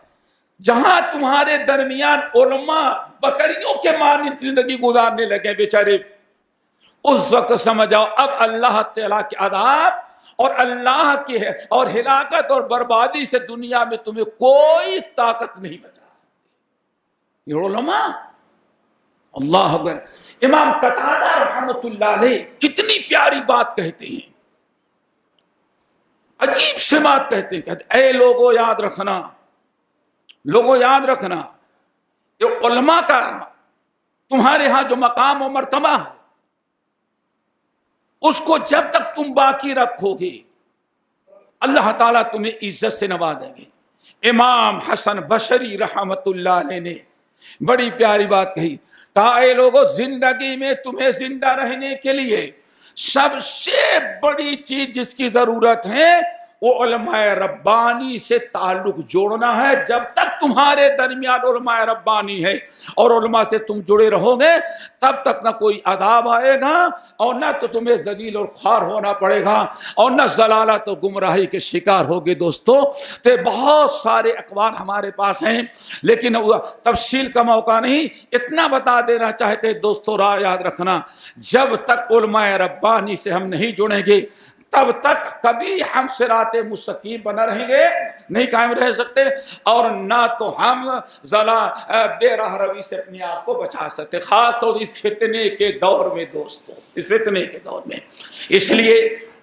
جہاں تمہارے درمیان علماء بکریوں کے مانند زندگی گزارنے لگے بیچارے، اس وقت سمجھاؤ اب اللہ تعالیٰ کے عذاب اور اللہ کی اور ہلاکت اور بربادی سے دنیا میں تمہیں کوئی طاقت نہیں بچا سکتی. یہ علماء اللہ اکبر. امام قتادہ رحمۃ اللہ علیہ کتنی پیاری بات کہتے ہیں، عجیب سے بات کہتے ہیں. اے لوگوں یاد رکھنا، لوگوں یاد رکھنا، یہ علماء کا تمہارے ہاں جو مقام و مرتبہ ہے، اس کو جب تک تم باقی رکھو گے اللہ تعالیٰ تمہیں عزت سے نوازیں گے. امام حسن بصری رحمت اللہ علیہ نے بڑی پیاری بات کہی، کہا اے لوگوں زندگی میں تمہیں زندہ رہنے کے لیے سب سے بڑی چیز جس کی ضرورت ہے وہ علماء ربانی سے تعلق جوڑنا ہے. جب تک تمہارے درمیان علماء ربانی ہے اور علماء سے تم جڑے رہو گے تب تک نہ کوئی عذاب آئے گا اور نہ تو تمہیں ذلیل اور خوار ہونا پڑے گا اور نہ ضلالت و گمراہی کے شکار ہوگے. دوستو تو بہت سارے اقوال ہمارے پاس ہیں لیکن تفصیل کا موقع نہیں، اتنا بتا دینا چاہتے دوستو، راہ یاد رکھنا، جب تک علماء ربانی سے ہم نہیں جڑیں گے تب تک کبھی ہم صراط مستقیم بنا رہیں گے نہیں قائم رہ سکتے، اور نہ تو ہم بے راہ روی سے اپنے آپ کو بچا سکتے، خاص طور اس فتنے کے دور میں. دوستو اس فتنے کے دور میں اس لیے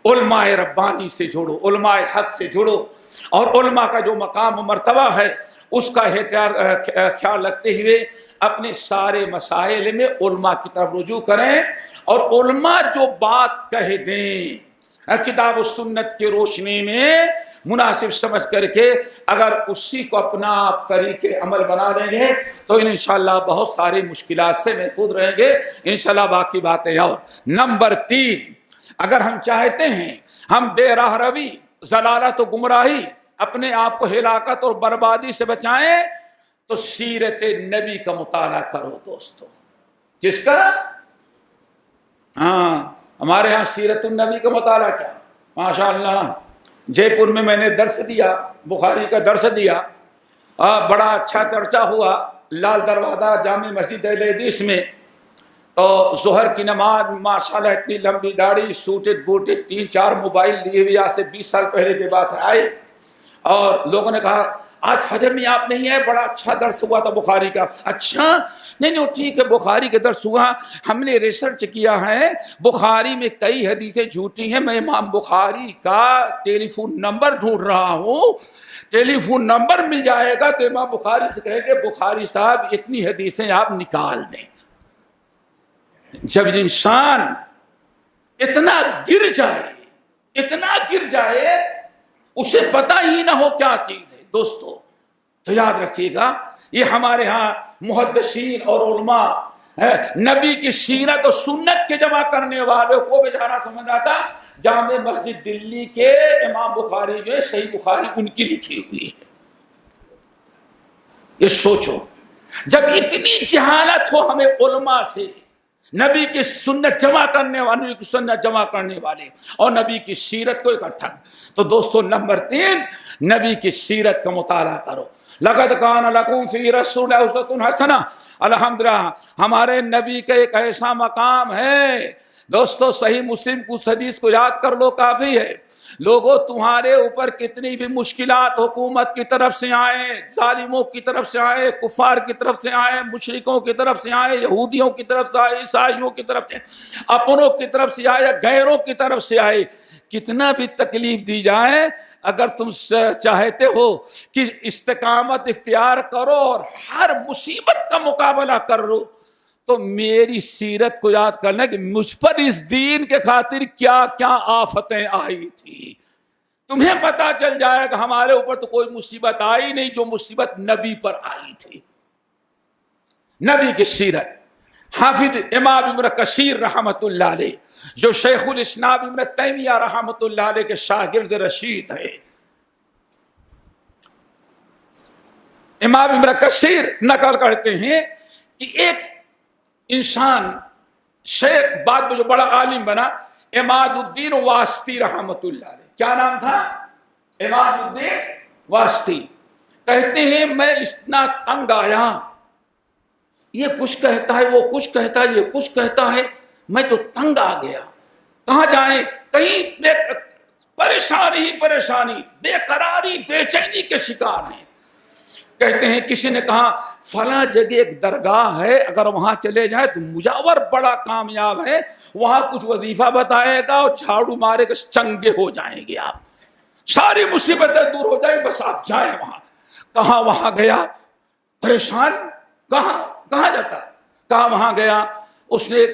علماء ربانی سے جڑو، علماء حق سے جڑو، اور علماء کا جو مقام و مرتبہ ہے اس کا خیال رکھتے ہوئے اپنے سارے مسائل میں علماء کی طرف رجوع کریں، اور علماء جو بات کہہ دیں کتاب و سنت کی روشنی میں مناسب سمجھ کر کے اگر اسی کو اپنا آپ طریقے عمل بنا دیں گے تو انشاءاللہ بہت ساری مشکلات سے محفوظ رہیں گے. انشاءاللہ باقی باتیں. اور نمبر 3، اگر ہم چاہتے ہیں ہم بے راہ روی، ضلالت و گمراہی، اپنے آپ کو ہلاکت اور بربادی سے بچائیں تو سیرت نبی کا مطالعہ کرو. دوستو کس کا؟ ہمارے ہاں سیرت النبی کا مطالعہ کیا ماشاءاللہ. جے پور میں نے درس دیا، بخاری کا درس دیا، بڑا اچھا چرچا ہوا لال دروازہ جامع مسجد اہل حدیث میں. تو ظہر کی نماز ماشاءاللہ اتنی لمبی داڑھی، سوٹڈ بوٹڈ، 3-4 موبائل لیے ہوئے، آج سے 20 سال پہلے کی بات آئے، اور لوگوں نے کہا آج فجر میں آپ نہیں آئے، بڑا اچھا درس ہوا تھا بخاری کا. اچھا نہیں ٹھیک ہے، بخاری کا درس ہوا، ہم نے ریسرچ کیا ہے بخاری میں کئی حدیثیں جھوٹی ہیں، میں امام بخاری کا ٹیلی فون نمبر ڈھونڈ رہا ہوں، ٹیلی فون نمبر مل جائے گا تو امام بخاری سے کہیں گے بخاری صاحب اتنی حدیثیں آپ نکال دیں. جب انسان اتنا گر جائے اسے پتہ ہی نہ ہو کیا چیز ہے. دوستو تو یاد رکھیے گا، یہ ہمارے ہاں محدثین اور علماء نبی کی سیرت و سنت کے جمع کرنے والوں کو بیچارہ سمجھ رہا تھا جامع مسجد دلی کے امام بخاری جو ہے صحیح بخاری ان کی لکھی ہوئی ہے. یہ سوچو جب اتنی جہالت ہو ہمیں علماء سے، نبی کی سنت جمع کرنے والے، نبی کی سنت جمع کرنے والے اور نبی کی سیرت کو اکٹھا. تو دوستو نمبر 3، نبی کی سیرت کا مطالعہ کرو. لقد کان لکم فی رسول اللہ اسوۃ حسنہ. الحمدللہ ہمارے نبی کا ایک ایسا مقام ہے دوستو، صحیح مسلم کو حدیث کو یاد کر لو کافی ہے. لوگوں تمہارے اوپر کتنی بھی مشکلات حکومت کی طرف سے آئے، ظالموں کی طرف سے آئے، کفار کی طرف سے آئے، مشرکوں کی طرف سے آئے، یہودیوں کی طرف سے آئے، عیسائیوں کی طرف سے، اپنوں کی طرف سے آئے، غیروں کی طرف سے آئے، کتنا بھی تکلیف دی جائے، اگر تم چاہتے ہو کہ استقامت اختیار کرو اور ہر مصیبت کا مقابلہ کر لو، تو میری سیرت کو یاد کرنا کہ مجھ پر اس دین کے خاطر کیا کیا آفتیں آئی تھی. تمہیں پتا چل جائے کہ ہمارے اوپر تو کوئی مصیبت آئی نہیں جو مصیبت نبی پر آئی تھی. نبی کی سیرت. حافظ امام ابن کثیر رحمت اللہ علیہ جو شیخ الاسلام ابن تیمیہ رحمت اللہ علیہ کے شاگرد رشید ہے، امام ابن کثیر نقل کرتے ہیں کہ ایک انسان شیخ بعد میں جو بڑا عالم بنا، عماد الدین واسطی رحمت اللہ علیہ. کیا نام تھا؟ عماد الدین واسطی. کہتے ہیں میں اتنا تنگ آیا، یہ کچھ کہتا ہے وہ کچھ کہتا ہے یہ کچھ کہتا ہے، میں تو تنگ آ گیا. کہاں جائیں؟ کہیں پریشانی ہی پریشانی، بے قراری بے چینی کے شکار ہیں. کہتے ہیں کسی نے کہا فلاں جگہ ایک درگاہ ہے، اگر وہاں چلے جائیں تو مجاور بڑا کامیاب ہے، وہاں کچھ وظیفہ بتائے گا اور جھاڑو مارے گا، چنگے ہو جائیں گے، آپ ساری مصیبتیں دور ہو جائیں، بس آپ جائیں وہاں. کہاں وہاں گیا پریشان، کہاں جاتا؟ کہاں وہاں گیا، اس نے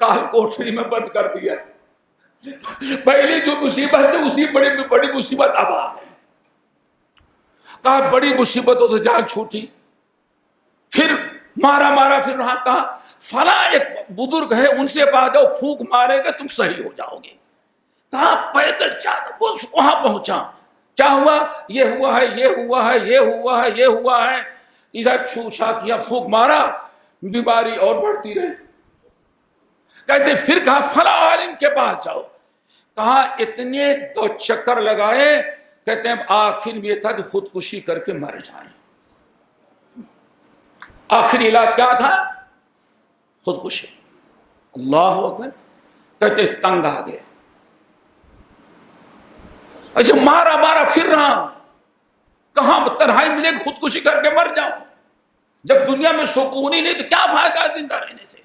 کال کوٹری میں بند کر دیا. پہلی جو مصیبت تھی اسی بڑی مصیبت اب آ گئی. کہا بڑی مصیبتوں سے جان چھوٹی. پھر مارا پھر وہاں کہا فلاں ایک بزرگ ہے ان سے پا جاؤ، پھونک مارے گا تم صحیح ہو جاؤ گے. کہا پیدل وہاں پہنچا. کیا ہوا؟ یہ ہوا ہے یہ ہوا ہے یہ ہوا ہے یہ ہوا ہے. ادھر چھوچا کیا، پھونک مارا، بیماری اور بڑھتی رہی. کہتے پھر کہا فلاں عالم کے پاس جاؤ. کہا اتنے 2 چکر لگائے، کہتے ہیں آخر میں یہ تھا کہ خودکشی کر کے مر جائیں. آخری علاج کیا تھا؟ خودکشی. اللہ اکبر. کہتے تنگ آ گئے. اچھا مارا پھر رہا، کہاں تنہائی ملے کہ خودکشی کر کے مر جاؤں؟ جب دنیا میں سکون ہی نہیں تو کیا فائدہ زندہ رہنے سے؟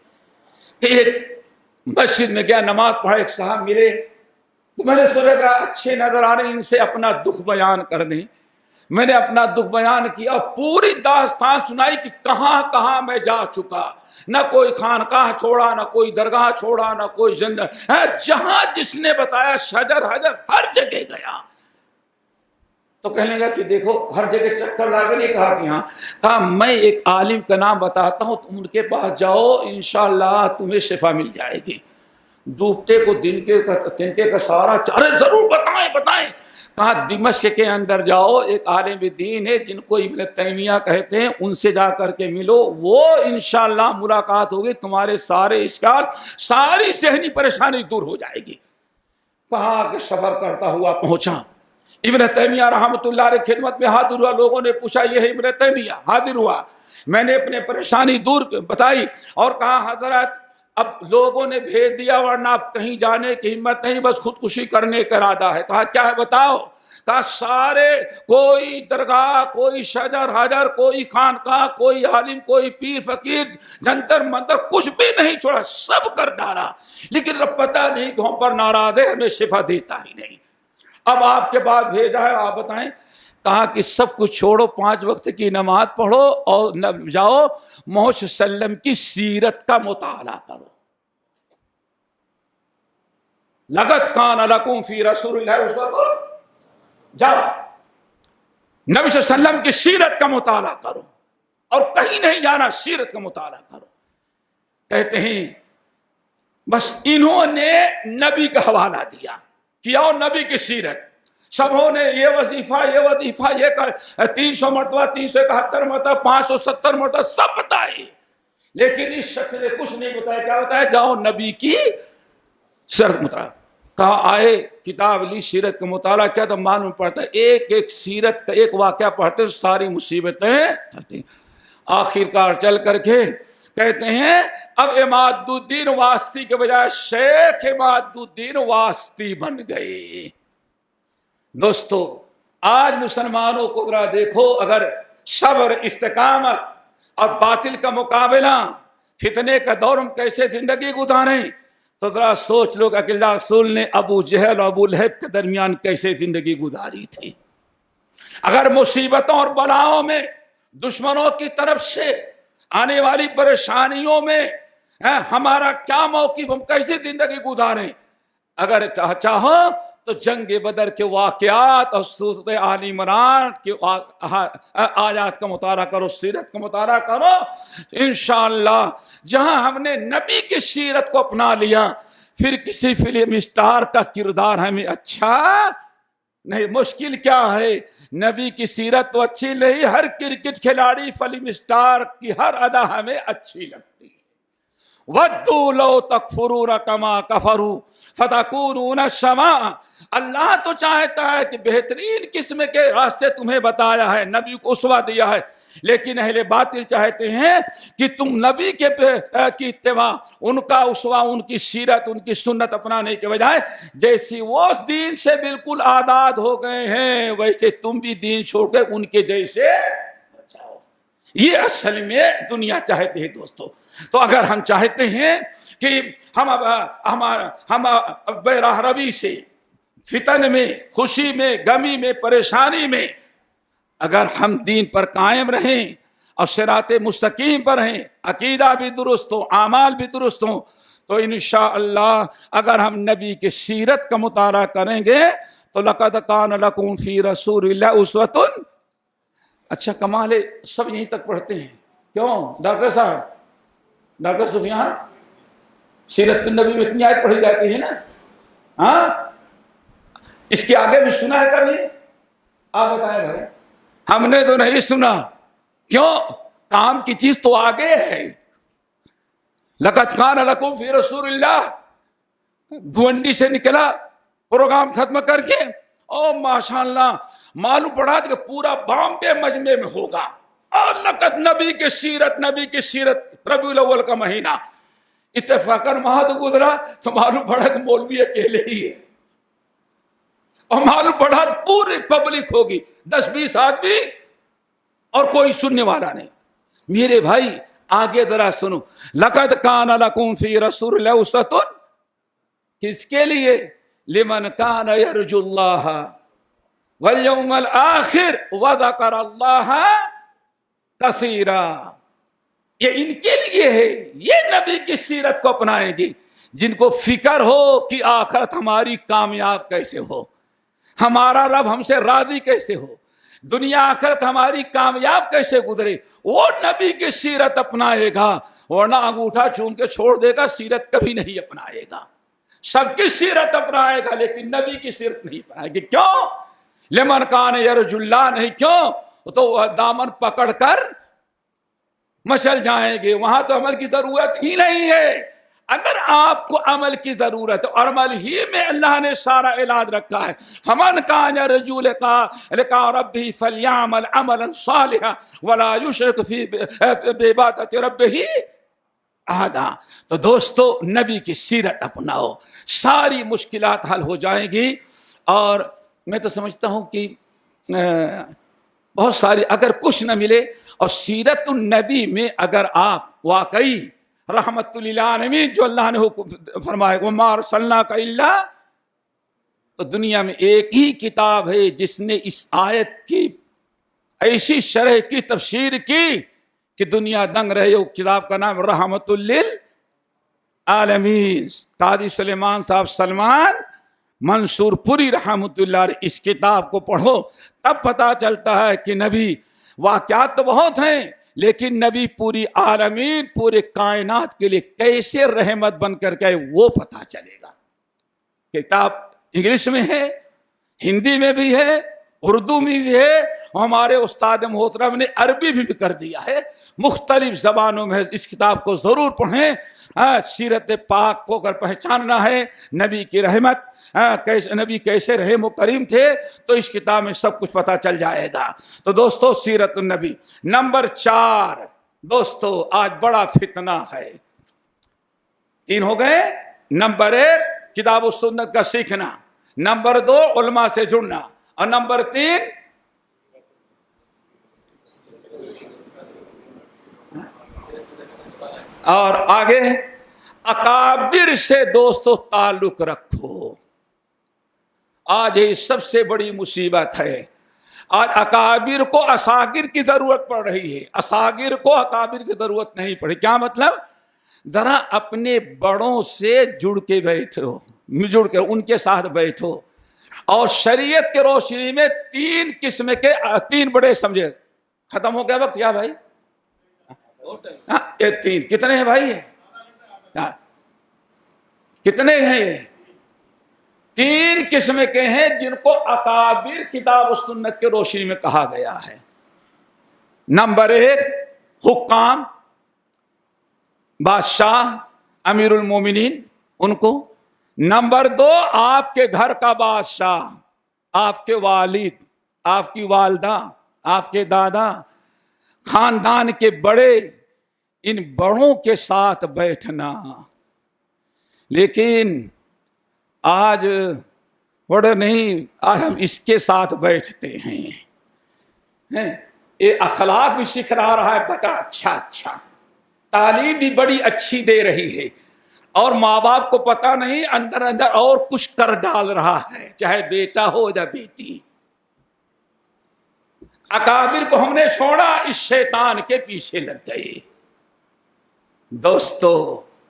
کہ ایک مسجد میں گیا، نماز پڑھا، ایک صاحب ملے تو میں نے سوچا اچھے نظر آ رہے ان سے اپنا دکھ بیان کر دیں. میں نے اپنا دکھ بیان کیا، پوری داستان سنائی کہ کہاں کہاں میں جا چکا، نہ کوئی خانقاہ چھوڑا، نہ کوئی درگاہ چھوڑا، نہ کوئی جنت، جہاں جس نے بتایا شجر حجر ہر جگہ گیا. تو کہنے لگا کہ دیکھو ہر جگہ چکر لگا. نہیں کہا کہ ہاں. کہا میں ایک عالم کا نام بتاتا ہوں، تم ان کے پاس جاؤ، انشاءاللہ تمہیں شفا مل جائے گی. ڈوبتے کو تنکے کا سارا، ارے ضرور بتائیں. کہا دمشق کے اندر جاؤ، ایک عالم دین ہے جن کو ابن تیمیہ کہتے ہیں، ان سے جا کر کے ملو، وہ انشاءاللہ ملاقات ہوگی، تمہارے سارے اشکال، ساری ذہنی پریشانی دور ہو جائے گی. کہا کہ سفر کرتا ہوا پہنچا. ابن تیمیہ رحمت اللہ علیہ خدمت میں حاضر ہوا. لوگوں نے پوچھا یہ ہے ابن تیمیہ. حاضر ہوا، میں نے اپنے پریشانی دور بتائی اور کہا حضرت اب لوگوں نے بھیج دیا ورنہ اب کہیں جانے کی ہمت نہیں، بس خودکشی کرنے کا ارادہ ہے. کہا کیا ہے بتاؤ؟ کہا سارے، کوئی درگاہ، کوئی شجر حجر، کوئی خانقاہ، کوئی عالم، کوئی پیر فقیر، جنتر منتر، کچھ بھی نہیں چھوڑا، سب کر ڈالا، لیکن رب پتہ نہیں کہ ہم پر ناراض ہے، ہمیں شفا دیتا ہی نہیں. اب آپ کے پاس بھیجا ہے، آپ بتائیں. کہا کہ سب کچھ چھوڑو، 5 وقت کی نماز پڑھو اور جاؤ محمد صلی اللہ علیہ وسلم کی سیرت کا مطالعہ کرو. لقد کان لکم فی رسول اللہ اسوۃ. جاؤ نبی صلی اللہ علیہ وسلم کی سیرت کا مطالعہ کرو، اور کہیں نہیں جانا، سیرت کا مطالعہ کرو. کہتے ہیں بس انہوں نے نبی کا حوالہ دیا کیا اور نبی کی سیرت، سبوں نے یہ وظیفہ یہ کر 300 مرتبہ 371 مرتبہ 570 مرتبہ سب بتائی، لیکن اس شخص نے کچھ نہیں بتایا. کیا بتایا؟ جاؤ نبی کی سیرت مطالعہ. کہا آئے کتاب لی سیرت کا مطالعہ کیا تو معلوم پڑتا ہے ایک ایک سیرت کا ایک واقعہ پڑھتے ساری مصیبتیں. آخرکار چل کر کے کہتے ہیں اب عماد الدین واسطی کے بجائے شیخ عماد الدین واسطی بن گئی. دوستو آج مسلمانوں کو ذرا دیکھو، اگر صبر استقامت اور باطل کا مقابلہ فتنے کا دور ہم کیسے زندگی گزاریں تو ذرا سوچ لو کہ اللہ رسول نے ابو جہل اور ابو لہب کے درمیان کیسے زندگی گزاری تھی. اگر مصیبتوں اور بلاؤں میں دشمنوں کی طرف سے آنے والی پریشانیوں میں ہمارا کیا موقف، ہم کیسے زندگی گزاریں. اگر چاہو تو جنگ بدر کے واقعات اور سورۃ آل عمران کے آیات کا مطالعہ کرو، سیرت کا مطالعہ کرو. انشاءاللہ جہاں ہم نے نبی کی سیرت کو اپنا لیا پھر کسی فلم اسٹار کا کردار ہمیں اچھا نہیں. مشکل کیا ہے، نبی کی سیرت تو اچھی نہیں، ہر کرکٹ کھلاڑی فلم اسٹار کی ہر ادا ہمیں اچھی لگتی ہے. وَدُّوا لَوْ تَكْفُرُونَ كَمَا كَفَرُوا فَتَكُونُونَ سَوَاءً. اللہ تو چاہتا ہے کہ بہترین قسم کے راستے تمہیں بتایا ہے، نبی کو اسوہ دیا ہے، لیکن اہل باطل چاہتے ہیں کہ تم نبی کی اتباع، ان کا اسوہ، ان کی سیرت، ان کی سنت اپنانے کے بجائے جیسی وہ دین سے بالکل آزاد ہو گئے ہیں ویسے تم بھی دین چھوڑ کے ان کے جیسے بچاؤ. یہ اصل میں دنیا چاہتے ہیں دوستو. تو اگر ہم چاہتے ہیں کہ ہم بے راہ روی سے، فتن میں، خوشی میں، غمی میں، پریشانی میں اگر ہم دین پر قائم رہیں اور صراط مستقیم پر رہیں، عقیدہ بھی درست ہو، اعمال بھی درست ہوں، تو انشاءاللہ اگر ہم نبی کی سیرت کا مطالعہ کریں گے تو لقد کان لکم فی رسول اللہ اسوۃ. اچھا کمال ہے، سب یہیں تک پڑھتے ہیں. کیوں ڈاکٹر صاحب، ڈاکٹر سفیان، سیرت النبی میں اتنی آیت پڑھی جاتی ہے نا، ہاں اس کے آگے بھی سنا ہے کبھی؟ آپ بتائیں بھائی. ہم نے تو نہیں سنا. کیوں؟ کام کی چیز تو آگے ہے. لقد کان لکم فی رسول اللہ، گونڈی سے نکلا پروگرام ختم کر کے اور ماشاءاللہ معلوم پڑا کہ پورا بامبے مجمع میں ہوگا. اور لقد نبی کی سیرت ربیع الاول کا مہینہ اتفاقاً وہاں تو گزرا تو معلوم پڑا کہ مولوی اکیلے ہی ہے، اور معلوم پڑا پوری پبلک ہوگی 10-20 آدمی اور کوئی سننے والا نہیں. میرے بھائی آگے ذرا سنو. لقد کان لکم فی رسول اللہ اسوۃ، کس کے لیے؟ لمن کان یرجو اللہ والیوم الآخر وذکر اللہ کثیرا. یہ ان کے لیے ہے، یہ نبی کی سیرت کو اپنائیں گے جن کو فکر ہو کہ آخرت ہماری کامیاب کیسے ہو، ہمارا رب ہم سے راضی کیسے ہو، دنیا آخرت ہماری کامیاب کیسے گزرے. وہ نبی کی سیرت اپنائے گا، ورنہ انگوٹھا چون کے چھوڑ دے گا، سیرت کبھی نہیں اپنائے گا. سب کی سیرت اپنائے گا لیکن نبی کی سیرت نہیں اپنائے گا. کیوں؟ لمن کان یرجو اللہ نہیں. کیوں؟ تو وہ دامن پکڑ کر مچل جائیں گے. وہاں تو عمل کی ضرورت ہی نہیں ہے. اگر آپ کو عمل کی ضرورت ہے اور عمل ہی میں اللہ نے سارا علاج رکھا ہے، فمن کان یرجو لقاء ربہ فلیعمل عملا صالحا ولا یشرک بعبادۃ ربہ احدا. تو دوستو نبی کی سیرت اپناؤ، ساری مشکلات حل ہو جائیں گی. اور میں تو سمجھتا ہوں کہ بہت ساری اگر کچھ نہ ملے اور سیرت النبی میں اگر آپ واقعی رحمت للعالمین جو اللہ نے حکم فرمائے وما ارسلناک الا، تو دنیا میں ایک ہی کتاب ہے جس نے اس آیت کی ایسی شرح کی تفسیر کی کہ دنیا دنگ رہے. وہ کتاب کا نام رحمت للعالمین. قاضی سلیمان صاحب سلمان منصور پوری رحمت اللہ علیہ، اس کتاب کو پڑھو تب پتہ چلتا ہے کہ نبی واقعات تو بہت ہیں لیکن نبی پوری عالمین پورے کائنات کے لیے کیسے رحمت بن کر کے وہ پتا چلے گا. کتاب انگلش میں ہے، ہندی میں بھی ہے، اردو میں بھی ہے، ہمارے استاد محترم نے عربی بھی کر دیا ہے. مختلف زبانوں میں اس کتاب کو ضرور پڑھیں. سیرت پاک کو اگر پہچاننا ہے، نبی کی رحمت، نبی کیسے رحیم و کریم تھے، تو اس کتاب میں سب کچھ پتا چل جائے گا. تو دوستو سیرت النبی. نمبر 4 دوستو آج بڑا فتنہ ہے. 3 ہو گئے. نمبر 1 کتاب و سنت کا سیکھنا، نمبر 2 علماء سے جڑنا، اور نمبر 3 اور آگے اکابر سے دوستو تعلق رکھو. آج یہ سب سے بڑی مصیبت ہے. آج اکابر کو اصاغر کی ضرورت پڑ رہی ہے، اصاغر کو اکابر کی ضرورت نہیں پڑی. کیا مطلب؟ ذرا اپنے بڑوں سے جڑ کے بیٹھو، جڑ کے ان کے ساتھ بیٹھو. اور شریعت کے روشنی میں 3 قسم کے 3 بڑے سمجھے. ختم ہو گیا وقت کیا بھائی؟ یہ 3 کتنے ہیں بھائی؟ کتنے ہیں یہ؟ 3 قسم کے ہیں جن کو اکابر کتاب و سنت کے روشنی میں کہا گیا ہے. نمبر 1 حکام، بادشاہ، امیر المومنین، ان کو. نمبر 2 آپ کے گھر کا بادشاہ، آپ کے والد، آپ کی والدہ، آپ کے دادا، خاندان کے بڑے، ان بڑوں کے ساتھ بیٹھنا. لیکن آج بڑے نہیں، آج ہم اس کے ساتھ بیٹھتے ہیں. یہ اخلاق بھی سکھ رہا ہے بچہ، اچھا تعلیم بھی بڑی اچھی دے رہی ہے، اور ماں باپ کو پتا نہیں اندر اندر اور کچھ کر ڈال رہا ہے، چاہے بیٹا ہو یا بیٹی. اکابر کو ہم نے چھوڑا، اس شیطان کے پیچھے لگ گئے. دوستو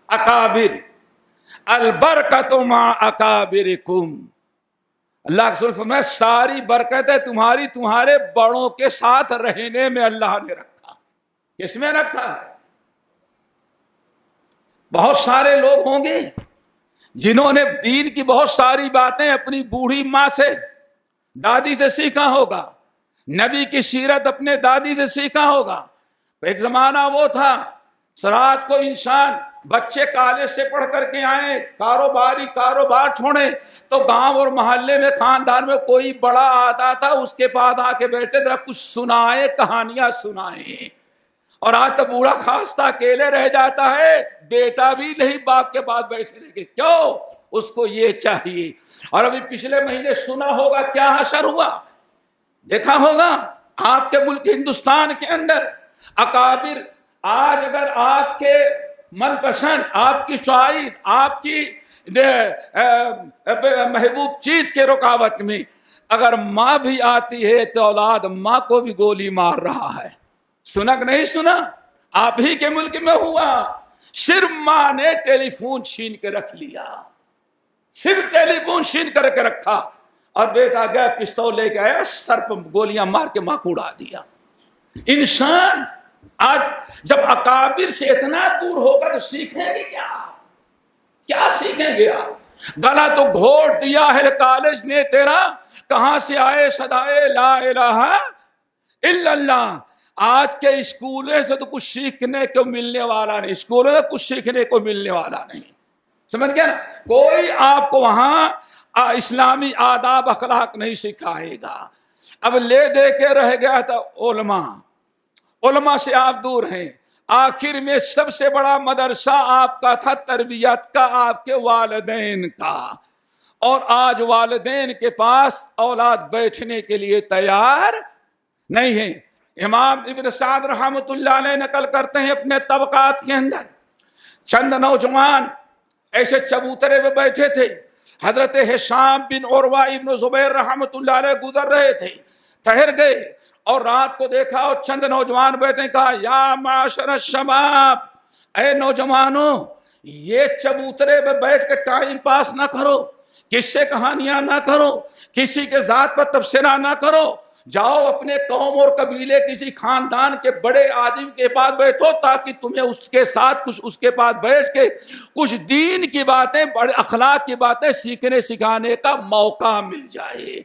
اکابر، البرکت مع اکابرکم. اللہ کے رسول فرمایا ساری برکتیں تمہارے بڑوں کے ساتھ رہنے میں اللہ نے رکھا. کس میں رکھا ہے؟ بہت سارے لوگ ہوں گے جنہوں نے دین کی بہت ساری باتیں اپنی بوڑھی ماں سے، دادی سے سیکھا ہوگا، نبی کی سیرت اپنے دادی سے سیکھا ہوگا. ایک زمانہ وہ تھا رات کو انسان، بچے کالج سے پڑھ کر کے آئے، کاروبار چھوڑے تو گاؤں اور محلے میں خاندان میں کوئی بڑا آتا تھا، اس کے پاس آ کے بیٹھے ذرا کچھ سنائے، کہانیاں سنائے. اور آج تو بوڑھا خاصہ اکیلے رہ جاتا ہے، بیٹا بھی نہیں باپ کے پاس بیٹھے رہے. کیوں؟ اس کو یہ چاہیے. اور ابھی پچھلے مہینے سنا ہوگا کیا حشر ہوا، دیکھا ہوگا آپ کے ملک ہندوستان کے اندر اکابر. آج اگر آپ کے من پسند، آپ کی شاعر، آپ کی محبوب چیز کے رکاوٹ میں اگر ماں بھی آتی ہے تو اولاد ماں کو بھی گولی مار رہا ہے. سنا کہ نہیں سنا؟ آپ ہی کے ملک میں ہوا. صرف ماں نے ٹیلی فون چھین کے رکھ لیا، صرف ٹیلی فون چھین کر کے رکھا، اور بیٹا گیا پستول لے کے آیا، سر پر گولیاں مار کے ماں کو اڑا دیا. انسان آج جب اکابر سے اتنا دور ہوگا تو سیکھیں گے کیا سیکھیں گے آپ؟ گلا تو گھوٹ دیا ہے کالج نے تیرا، کہاں سے آئے صدائے لا الہ الا اللہ. آج کے اسکولوں سے تو کچھ سیکھنے کو ملنے والا نہیں، اسکولوں سے کچھ سیکھنے کو ملنے والا نہیں. سمجھ گیا نا؟ کوئی آپ کو وہاں اسلامی آداب اخلاق نہیں سکھائے گا. اب لے دے کے رہ گیا تھا علماء سے آپ دور ہیں. آخر میں سب سے بڑا مدرسہ آپ کا تھا تربیت کا، آپ کے والدین کا. اور آج والدین کے پاس اولاد بیٹھنے کے لیے تیار نہیں ہے. امام ابن سعد رحمۃ اللہ علیہ نقل کرتے ہیں اپنے طبقات کے اندر، چند نوجوان ایسے چبوترے میں بیٹھے تھے. حضرت ہشام بن عروہ ابن زبیر رحمۃ اللہ علیہ گزر رہے تھے، ٹھہر گئے اور رات کو دیکھا اور چند نوجوان بیٹھے، کہا یا معاشر الشباب، اے نوجوانوں، یہ چبوترے میں بیٹھ کے ٹائم پاس نہ کرو، کس سے کہانیاں نہ کرو، کسی کے ذات پر تبصرہ نہ کرو. جاؤ اپنے قوم اور قبیلے کسی خاندان کے بڑے آدمی کے پاس بیٹھو تاکہ تمہیں اس کے ساتھ کچھ اس کے پاس بیٹھ کے کچھ دین کی باتیں بڑے اخلاق کی باتیں سیکھنے سکھانے کا موقع مل جائے۔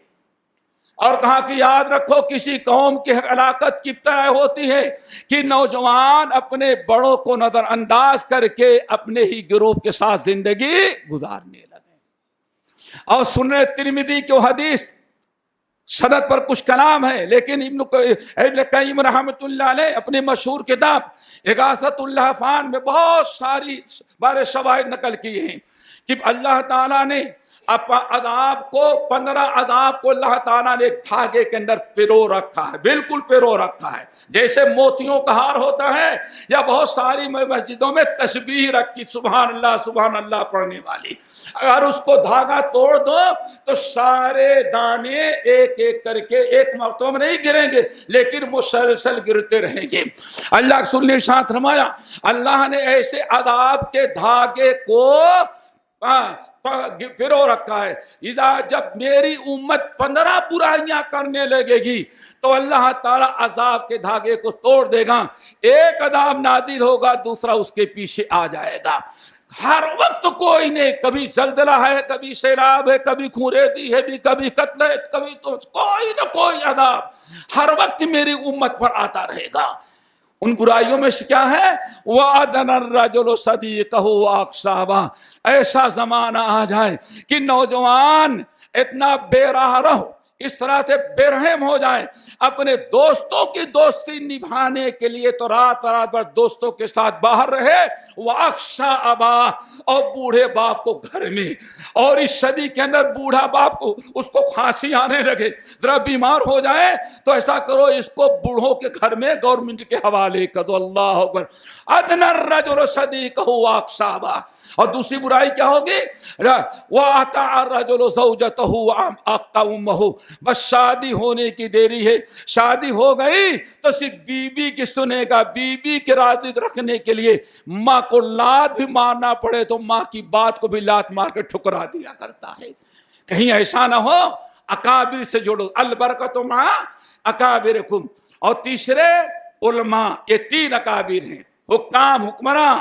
اور کہا کہ یاد رکھو کسی قوم کی ہلاکت کی ابتدا ہوتی ہے کہ نوجوان اپنے بڑوں کو نظر انداز کر کے اپنے ہی گروپ کے ساتھ زندگی گزارنے لگے۔ اور سنن ترمذی کی حدیث سند پر کچھ کلام ہے، لیکن ابن قیم رحمۃ اللہ علیہ اپنی مشہور کتاب اغاثۃ اللہفان میں بہت ساری بارے شواہد نقل کیے ہیں کہ اللہ تعالیٰ نے عذاب کو 15 عذاب کو اللہ تعالیٰ نے ایک دھاگے کے اندر پیرو رکھا ہے، بالکل پیرو رکھا ہے، جیسے موتیوں کا ہار ہوتا ہے، یا بہت ساری مسجدوں میں تسبیح رکھی سبحان اللہ پڑھنے والی، اگر اس کو دھاگا توڑ دو تو سارے دانے ایک ایک کر کے ایک مرتبہ میں نہیں گریں گے لیکن مسلسل گرتے رہیں گے۔ اللہ رسول نے ارشاد فرمایا اللہ نے ایسے عذاب کے دھاگے کو پیرو رکھا ہے، جب میری امت 15 برائیاں کرنے لگے گی تو اللہ تعالیٰ عذاب کے دھاگے کو توڑ دے گا، ایک عذاب نازل ہوگا دوسرا اس کے پیچھے آ جائے گا۔ ہر وقت کوئی نہیں، کبھی زلزلہ ہے، کبھی سیلاب ہے، کبھی خونریزی ہے، کبھی قتل ہے، کبھی تو کوئی نہ کوئی عذاب ہر وقت میری امت پر آتا رہے گا۔ ان برائیوں میں سے کیا ہے؟ وَأَدْنَى الرَّجُلُ صَدِيقَهُ وَأَقْصَابَهُ، ایسا زمانہ آ جائے کہ نوجوان اتنا بے راہ رہو، اس طرح سے بے رحم ہو جائے، اپنے دوستوں کی دوستی نبھانے کے لیے تو رات بھر دوستوں کے ساتھ باہر رہے، وَأَقْصَى أَبَاهُ، اور بوڑھے باپ کو گھر میں، اور اس صدی کے اندر بوڑھا باپ کو اس کو کھانسی آنے لگے، ذرا بیمار ہو جائے تو ایسا کرو اس کو بوڑھوں کے گھر میں گورنمنٹ کے حوالے کر دو۔ اللہ اکبر، أَدْنَى الرَّجُلُ صَدِيقَهُ وَأَقْصَابَهُ۔ اور دوسری برائی کیا ہوگی؟ وَأَطَاعَ الرَّجُلُ زَوْجَتَهُ وَأَمْأَقَّ أُمَّهُ، بس شادی ہونے کی دیری ہے، شادی ہو گئی تو صرف بیوی کی سنے گا، بیوی کے راضی رکھنے کے لیے ماں کو لات بھی مارنا پڑے تو ماں کی بات کو بھی لات مار کے ٹھکرا دیا کرتا ہے۔ کہیں ایسا نہ ہو، اکابر سے جوڑو، البرکۃ مع اکابرکم۔ اور تیسرے علماء، یہ 3 اکابر ہیں، حکام حکمراں،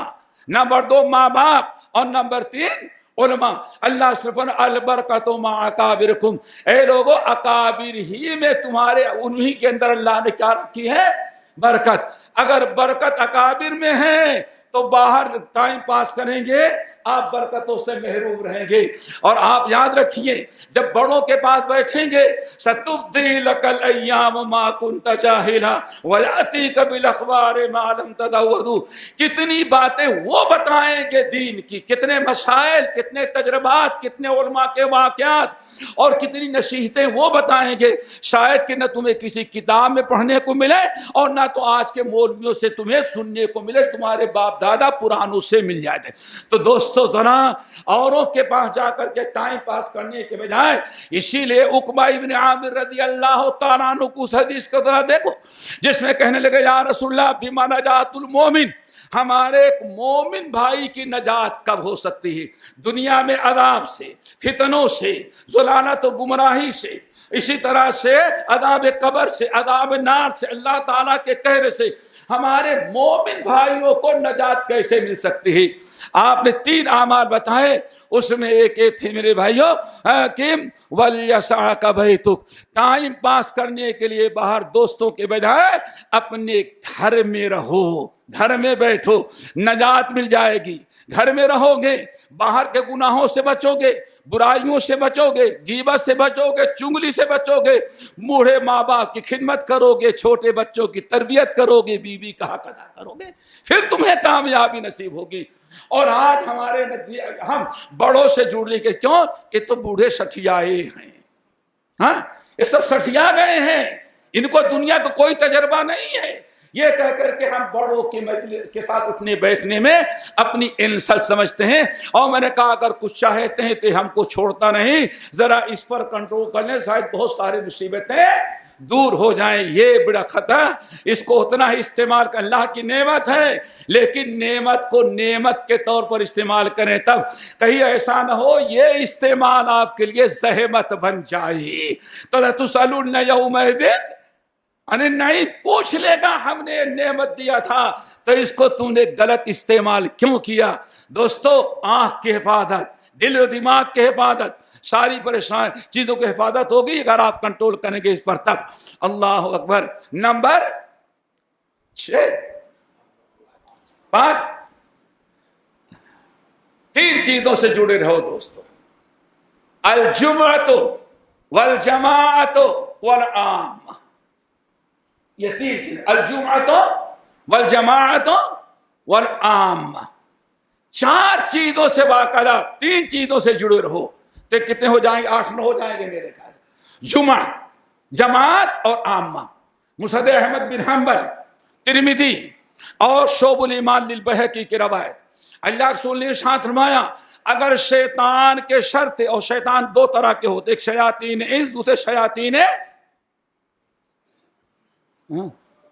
نمبر 2 ماں باپ، اور نمبر 3 علماء۔ اللہ سبحانہ البرکۃ مع اکابرکم، اے لوگو اکابر ہی میں تمہارے انہی کے اندر اللہ نے کیا رکھی ہے؟ برکت۔ اگر برکت اکابر میں ہے تو باہر ٹائم پاس کریں گے، آپ برکتوں سے محروم رہیں گے۔ اور آپ یاد رکھیے جب بڑوں کے پاس بیٹھیں گے، سَتُبْدِي لَكَ الْأَيَّامُ مَا كُنْتَ جَاهِلًا وَيَأْتِيكَ بِالْأَخْبَارِ مَا لَمْ تَزَوَّدُ، کتنی باتیں وہ بتائیں گے دین کی، کتنے مسائل، کتنے تجربات، کتنے علماء کے واقعات، اور کتنی نصیحتیں وہ بتائیں گے، شاید کہ نہ تمہیں کسی کتاب میں پڑھنے کو ملے اور نہ تو آج کے مولویوں سے تمہیں سننے کو ملے، تمہارے باپ دادا پرانوں سے مل جائے تھے۔ تو دوستو ذرا اوروں کے پاس جا کر کے ٹائم پاس کرنے کے بجائے، اسی لیے عقبہ ابن عامر رضی اللہ تعالیٰ عنہ کو اس حدیث کو ذرا دیکھو جس میں کہنے لگے یا رسول اللہ بما نجات المومن، ہمارے ایک مومن بھائی کی نجات کب ہو سکتی ہے؟ دنیا میں عذاب سے، فتنوں سے، ضلالت و گمراہی سے، اسی طرح سے عذاب قبر سے، عذاب نار سے، اللہ تعالیٰ کے قہر سے ہمارے مومن بھائیوں کو نجات کیسے مل سکتی ہے؟ آپ نے 3 اعمال بتائے، اس میں ایک تھے میرے بھائیوں کہ وَلْيَسْعَكَ بَيْتُكَ، ٹائم پاس کرنے کے لیے باہر دوستوں کے بجائے اپنے گھر میں رہو، گھر میں بیٹھو، نجات مل جائے گی۔ گھر میں رہو گے، باہر کے گناہوں سے بچو گے، برائیوں سے بچو گے، غیبت سے بچو گے، چنگلی سے بچو گے، بوڑھے ماں باپ کی خدمت کرو گے، چھوٹے بچوں کی تربیت کرو گے، بیوی کا حق ادا کرو گے، پھر تمہیں کامیابی نصیب ہوگی۔ اور آج ہمارے ہم بڑوں سے جڑنے کے کیوں؟ یہ تو بوڑھے سٹھیائے ہیں، ہاں یہ سب سٹھیا گئے ہیں، ان کو دنیا کا کوئی تجربہ نہیں ہے، یہ کہہ کر کے ہم بڑوں کی مجلس کے ساتھ اٹھنے بیٹھنے میں اپنی انسلٹ سمجھتے ہیں۔ اور میں نے کہا اگر کچھ چاہتے ہیں تو ہم کو چھوڑتا نہیں، ذرا اس پر کنٹرول کر لیں، شاید بہت ساری مصیبتیں دور ہو جائیں، یہ بڑا خطا. اس کو اتنا ہی استعمال کر، اللہ کی نعمت ہے لیکن نعمت کو نعمت کے طور پر استعمال کریں. تب کہیں ایسا نہ ہو یہ استعمال آپ کے لیے زحمت بن جائے. تو لَتُسْأَلُنَّ يَوْمَئِذٍ عَنِ النَّعِيمِ، پوچھ لے گا ہم نے نعمت دیا تھا تو اس کو تم نے غلط استعمال کیوں کیا. دوستو، آنکھ کی حفاظت، دل و دماغ کی حفاظت، ساری پریشان چیزوں کی حفاظت ہوگی اگر آپ کنٹرول کریں گے اس پر. تب اللہ اکبر. نمبر 5 3 چیزوں سے جڑے رہو دوستو. الجمعۃ والجماعۃ والعامہ، یہ 3 چیز، الجمعۃ والجماعۃ والعامہ. 4 چیزوں سے باقاعدہ 3 چیزوں سے جڑے رہو تو کتنے ہو جائیں گے؟ 8 9 ہو جائیں گے میرے خیال. جمعہ، جماعت اور عامہ. مسند احمد بن حنبل، ترمذی اور شعب الایمان للبیہقی کی روایت. اللہ رسول نے ارشاد فرمایا اگر شیطان کے شر تھے، اور شیطان 2 طرح کے ہوتے، ایک شیاطین انس، دوسرے شیاطین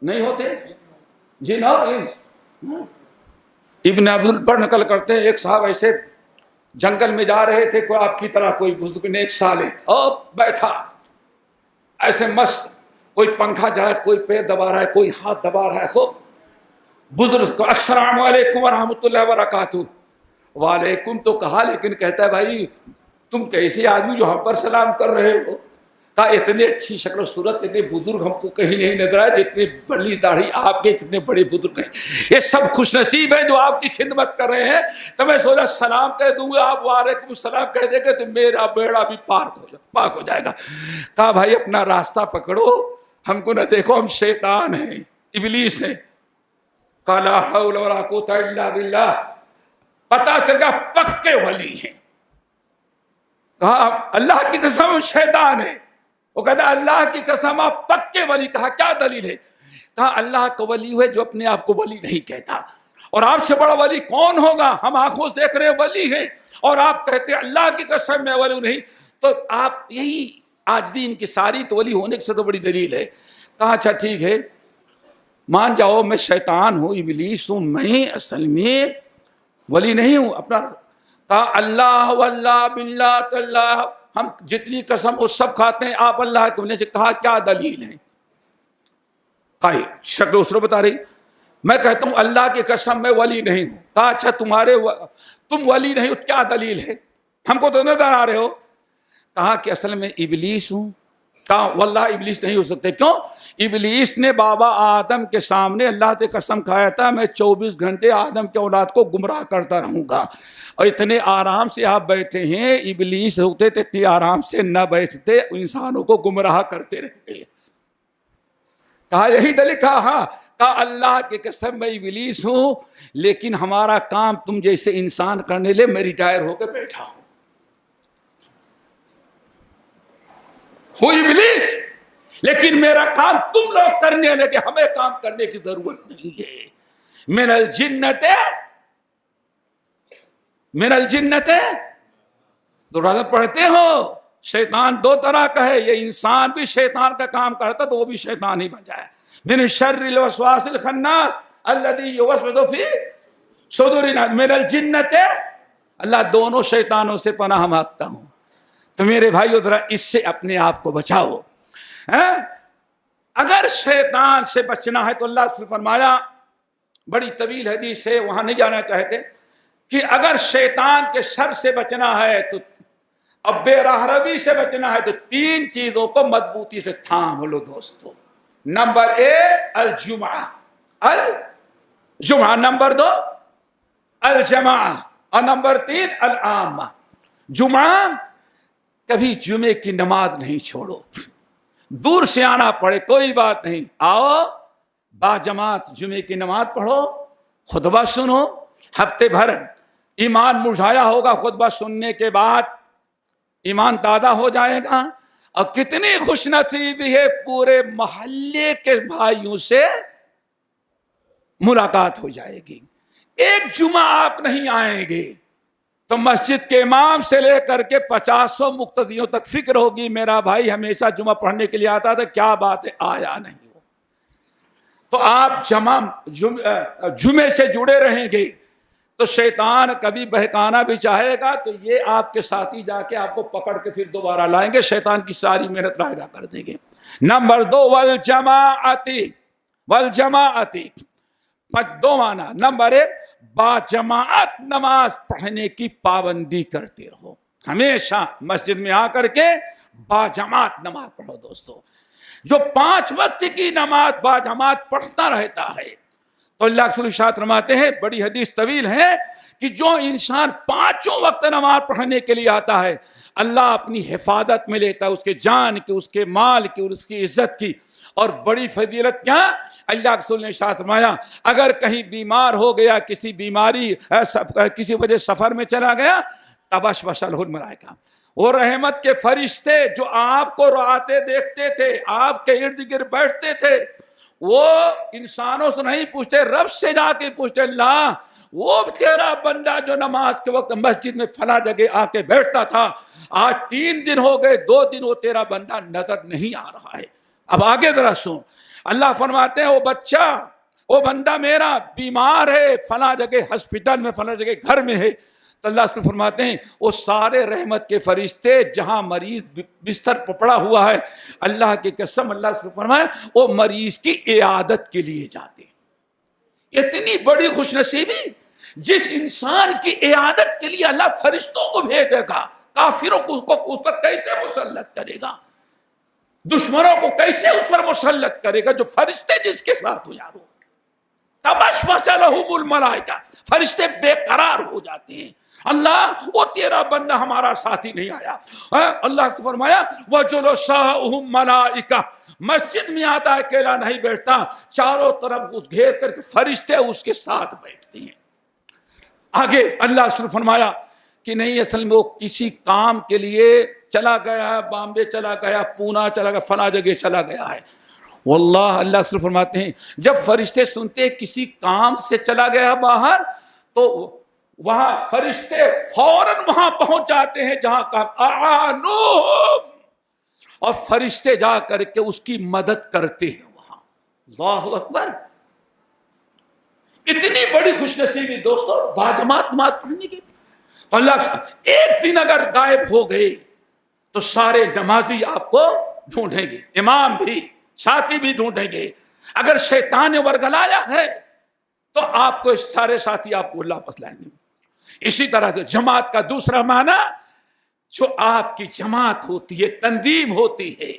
نہیں ہوتے جن اور انس. ابن عبد البر نقل کرتے ہیں ایک صاحب ایسے جنگل میں جا رہے تھے، کوئی آپ کی طرح کوئی بزرگ نیک صالح اور بیٹھا ایسے مست، کوئی پنکھا جا رہا ہے، کوئی پیر دبا رہا ہے، کوئی ہاتھ دبا رہا ہے. خوب بزرگ کو السلام علیکم ورحمۃ اللہ وبرکاتہ. وعلیکم تو کہا، لیکن کہتا ہے بھائی تم کیسے آدمی جو ہم پر سلام کر رہے ہو؟ کہا اتنے اچھی شکل و صورت، اتنے بزرگ ہم کو کہیں نہیں نظر آئے جتنے بڑی داڑھی آپ کے، جتنے بڑے بزرگ ہیں. یہ سب خوش نصیب ہیں جو آپ کی خدمت کر رہے ہیں. تو میں سوچا سلام کہہ دوں گا، آپ وعلیکم السلام کہہ دیں گے تو میرا بیڑا بھی پاک ہو جائے گا. کہا بھائی اپنا راستہ پکڑو، ہم کو نہ دیکھو، ہم شیطان ہیں، ابلیس ہیں. قال لا حول ولا قوت الا باللہ. پتا چل گیا پکے ولی ہیں. کہا اللہ کی قسم شیطان ہے. وہ کہتا اللہ کی قسم آپ پکے ولی. کہا کیا دلیل ہے؟ کہا اللہ کا ولی ہے جو اپنے آپ کو ولی نہیں کہتا، اور آپ سے بڑا ولی کون ہوگا؟ ہم آنکھوں سے دیکھ رہے ہیں ولی ہیں، اور آپ کہتے ہیں اللہ کی قسم میں ولی نہیں. تو آپ یہی آج دین کی ساری تو ولی ہونے سے تو بڑی دلیل ہے. کہا اچھا ٹھیک ہے مان جاؤ میں شیطان ہوں، ابلیس ہوں، میں اصل میں ولی نہیں ہوں اپنا. کہا اللہ واللہ باللہ تاللہ، ہم جتنی قسم وہ سب کھاتے ہیں، آپ اللہ کے ولی سے. کہا کیا دلیل ہے؟ کہا شکل اسرو بتا رہی. میں کہتا ہوں اللہ کی قسم میں ولی نہیں ہوں. کہا اچھا تم ولی نہیں ہو، کیا دلیل ہے؟ ہم کو تو نظر آ رہے ہو. کہا کہ اصل میں ابلیس ہوں. کہا واللہ ابلیس نہیں ہو سکتے. کیوں؟ ابلیس نے بابا آدم کے سامنے اللہ سے قسم کھایا تھا میں 24 گھنٹے آدم کے اولاد کو گمراہ کرتا رہوں گا. اور اتنے آرام سے آپ بیٹھے ہیں، ابلیس ہوتے تو اتنے آرام سے نہ بیٹھتے، انسانوں کو گمراہ کرتے رہتے. کہا یہی دلیل؟ کہا ہاں. کہا اللہ کی قسم میں ابلیس ہوں، لیکن ہمارا کام تم جیسے انسان کرنے لے، میں ریٹائر ہو کے بیٹھا ہوں. ابلیس، لیکن میرا کام تم لوگ کرنے لگے، ہمیں کام کرنے کی ضرورت نہیں ہے. من الجنت دورہ پڑھتے ہو، شیطان 2 طرح کا ہے. یہ انسان بھی شیطان کا کام کرتا تو وہ بھی شیطان ہی بن جائے. من شر الوسواس الخناس الذی یوسوس فی صدور الناس. من الجنت، اللہ دونوں شیطانوں سے پناہ مانگتا ہوں. تو میرے بھائیو ذرا اس سے اپنے آپ کو بچاؤ. اگر شیطان سے بچنا ہے تو اللہ نے فرمایا، بڑی طویل حدیث ہے وہاں نہیں جانا چاہتے، کہ اگر شیطان کے شر سے بچنا ہے تو اب بے راہ روی سے بچنا ہے تو 3 چیزوں کو مضبوطی سے تھام لو دوستو. نمبر 1 الجمعہ، نمبر 2 الجماعہ، اور نمبر 3 العامہ. جمعہ، کبھی جمعے کی نماز نہیں چھوڑو. دور سے آنا پڑے کوئی بات نہیں، آؤ با جماعت جمعے کی نماز پڑھو، خطبہ سنو. ہفتے بھر ایمان مرجھایا ہوگا، خطبہ سننے کے بعد ایمان تازہ ہو جائے گا. اور کتنی خوش نصیبی ہے، پورے محلے کے بھائیوں سے ملاقات ہو جائے گی. ایک جمعہ آپ نہیں آئیں گے، تو مسجد کے امام سے لے کر کے 50 مقتدیوں تک فکر ہوگی میرا بھائی ہمیشہ جمعہ پڑھنے کے لیے آتا تھا، کیا بات ہے آیا نہیں ہو. تو آپ جمعے سے جڑے رہیں گے تو شیطان کبھی بہکانا بھی چاہے گا تو یہ آپ کے ساتھی جا کے آپ کو پکڑ کے پھر دوبارہ لائیں گے، شیطان کی ساری محنت رائگاں کر دیں گے. نمبر 2 والجماعتی 2 معنی. نمبر 1 با جماعت نماز پڑھنے کی پابندی کرتے رہو، ہمیشہ مسجد میں آ کر کے با جماعت نماز پڑھو. دوستو جو 5 وقت کی نماز با جماعت پڑھتا رہتا ہے تو اللہ کے رسول ارشاد فرماتے ہیں، بڑی حدیث طویل ہے، کہ جو انسان 5 وقت نماز پڑھنے کے لیے آتا ہے اللہ اپنی حفاظت میں لیتا ہے اس کے جان کی، اس کے مال کی اور اس کی عزت کی. اور بڑی فضیلت کیا، اللہ کے رسول نے ارشاد فرمایا اگر کہیں بیمار ہو گیا، کسی بیماری کسی وجہ سفر میں چلا گیا، تبشبش له الملائکہ، وہ رحمت کے فرشتے جو آپ کو آتے دیکھتے تھے، آپ کے ارد گرد بیٹھتے تھے، وہ انسانوں سے نہیں پوچھتے، رب سے جا کے پوچھتے، اللہ وہ تیرا بندہ جو نماز کے وقت مسجد میں فلاں جگہ آ کے بیٹھتا تھا، آج 3 دن ہو گئے، 2 دن وہ تیرا بندہ نظر نہیں آ رہا ہے. اب آگے ذرا سن، اللہ فرماتے ہیں وہ بچہ، وہ بندہ میرا بیمار ہے فلاں جگہ ہسپتال میں، فلاں جگہ گھر میں ہے. تو اللہ سے فرماتے ہیں وہ سارے رحمت کے فرشتے جہاں مریض بستر پر پڑا ہوا ہے، اللہ کی قسم اللہ سے فرمایا وہ مریض کی عیادت کے لیے جاتے ہیں. اتنی بڑی خوش نصیبی، جس انسان کی عیادت کے لیے اللہ فرشتوں کو بھیجے گا، کافروں کو اس پر کیسے مسلط کرے گا، دشمنوں کو کیسے اس پر مسلط کرے گا، جو فرشتے جس کے ساتھ ہو یارو. تبشبش لهم الملائکہ، فرشتے بے قرار ہو جاتے ہیں، اللہ وہ تیرا بندہ ہمارا ساتھی نہیں آیا. اللہ نے فرمایا وجلساؤہم ملائکہ، مسجد میں آتا ہے اکیلا نہیں بیٹھتا، چاروں طرف گھیر کر کے فرشتے اس کے ساتھ بیٹھتے ہیں. آگے اللہ نے فرمایا کہ نہیں، اصل میں وہ کسی کام کے لیے چلا گیا ہے، بامبے چلا گیا، پونا چلا گیا، فلاں جگہ چلا گیا ہے. واللہ اللہ رسول فرماتے ہیں جب فرشتے سنتے ہیں کسی کام سے چلا گیا باہر تو وہاں فرشتے فوراً وہاں پہنچ جاتے ہیں جہاں اعانوہم، اور فرشتے جا کر کے اس کی مدد کرتے ہیں وہاں. اللہ اکبر، اتنی بڑی خوش نصیبی دوستو باجماعت نماز پڑھنے کی. اللہ ایک دن اگر غائب ہو گئے تو سارے نمازی آپ کو ڈھونڈیں گے، امام بھی، ساتھی بھی ڈھونڈیں گے. اگر شیطان نے ورگلایا ہے تو آپ کو سارے ساتھی آپ کو واپس لائیں گے. اسی طرح سے جماعت کا دوسرا معنی، جو آپ کی جماعت ہوتی ہے، تنظیم ہوتی ہے،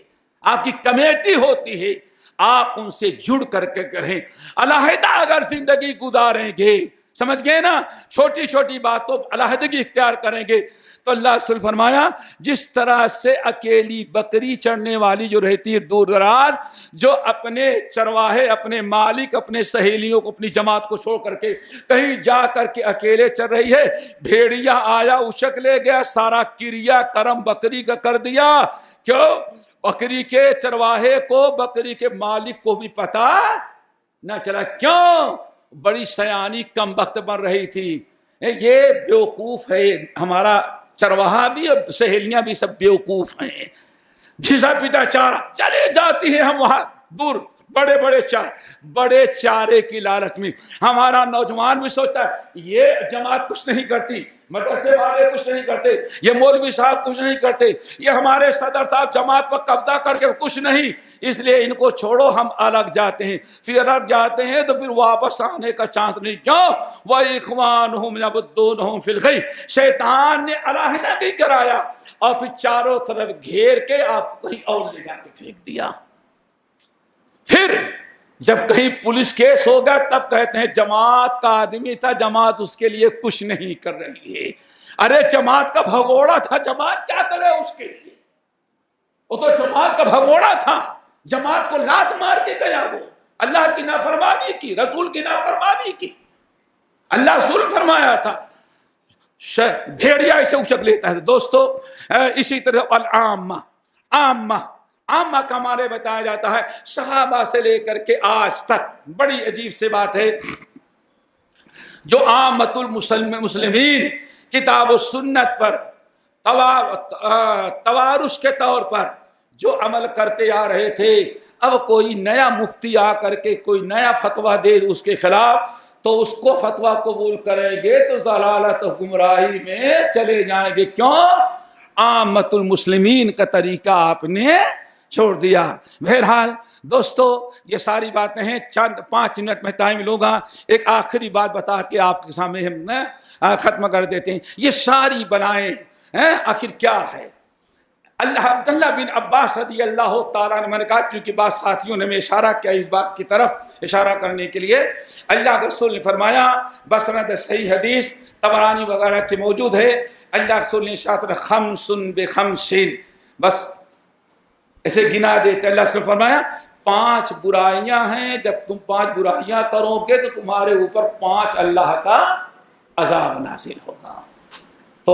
آپ کی کمیٹی ہوتی ہے، آپ ان سے جڑ کر کے کریں. علیحدہ اگر زندگی گزاریں گے، سمجھ گئے نا، چھوٹی چھوٹی باتوں علیحدگی اختیار کریں گے تو اللہ رسول فرمایا جس طرح سے اکیلی بکری چڑھنے والی جو رہتی ہے دور دراز، جو اپنے چرواہے، اپنے مالک، اپنے سہیلیوں کو، اپنی جماعت کو چھوڑ کر کے کہیں جا کر کے اکیلے چل رہی ہے، بھیڑیا آیا اشک لے گیا، سارا کریا کرم بکری کا کر دیا. کیوں؟ بکری کے چرواہے کو، بکری کے مالک کو بھی پتا نہ چلا. کیوں؟ بڑی سیانی کم وقت بن رہی تھی، یہ بیوقوف ہے، ہمارا چرواہا بھی اور سہیلیاں بھی سب بیوقوف ہیں، گھسا پیٹا چارہ چلے جاتی ہیں ہم وہاں دور، بڑے چارے کی لالچ میں. ہمارا نوجوان بھی سوچتا ہے یہ جماعت کچھ نہیں کرتی، مدرسے والے کچھ نہیں کرتے، یہ مولوی صاحب کچھ نہیں کرتے، یہ ہمارے صدر صاحب جماعت پر قبضہ کر کے کچھ نہیں، اس لیے ان کو چھوڑو، ہم الگ جاتے ہیں. پھر الگ جاتے ہیں تو پھر واپس آنے کا چانس نہیں. کیوں؟ وَإِخْوَانُهُمْ يَبُدُّونَهُمْ فِي الْغَيِّ، شیطان نے علیحدہ بھی کرایا اور پھر چاروں طرف گھیر کے آپ کو کہیں اور لے جا کے پھینک دیا. پھر جب کہیں پولیس کیس ہوگا تب کہتے ہیں جماعت کا آدمی تھا، جماعت اس کے لیے کچھ نہیں کر رہی ہے. ارے جماعت کا بھگوڑا تھا، جماعت کیا کرے اس کے لیے؟ وہ تو جماعت کا بھگوڑا تھا، جماعت کو لات مار کے گیا، وہ اللہ کی نافرمانی کی، رسول کی نافرمانی کی. اللہ رسول فرمایا تھا بھیڑیا اسے اچک لیتا ہے. دوستو اسی طرح العامہ عامہ کا معنی بتایا جاتا ہے صحابہ سے لے کر کے آج تک. بڑی عجیب سے بات ہے، جو عامۃ المسلمین کتاب و سنت پر توارث کے طور پر جو عمل کرتے آ رہے تھے، اب کوئی نیا مفتی آ کر کے کوئی نیا فتویٰ دے اس کے خلاف تو اس کو فتویٰ قبول کریں گے تو ضلالت و گمراہی میں چلے جائیں گے۔ کیوں؟ عامت المسلمین کا طریقہ آپ نے چھوڑ دیا۔ بہرحال دوستو، یہ ساری باتیں ہیں، چند 5 منٹ میں ٹائم لوگا، ایک آخری بات بتا کے آپ کے سامنے ہم ختم کر دیتے ہیں۔ یہ ساری بنائیں آخر کیا ہے؟ عبداللہ بن عباس رضی اللہ تعالیٰ نے، میں نے کہا چونکہ بعض ساتھیوں نے میں اشارہ کیا اس بات کی طرف اشارہ کرنے کے لیے، اللہ کے رسول نے فرمایا بسند صحیح حدیث طبرانی وغیرہ کے موجود ہے، اللہ کے رسول نے اشارہ خمس بخمس، بس ایسے گنا دیتے، اللہ کے رسول نے فرمایا 5 برائیاں ہیں، جب تم 5 برائیاں کرو گے تو تمہارے اوپر 5 اللہ کا عذاب نازل ہوگا۔ تو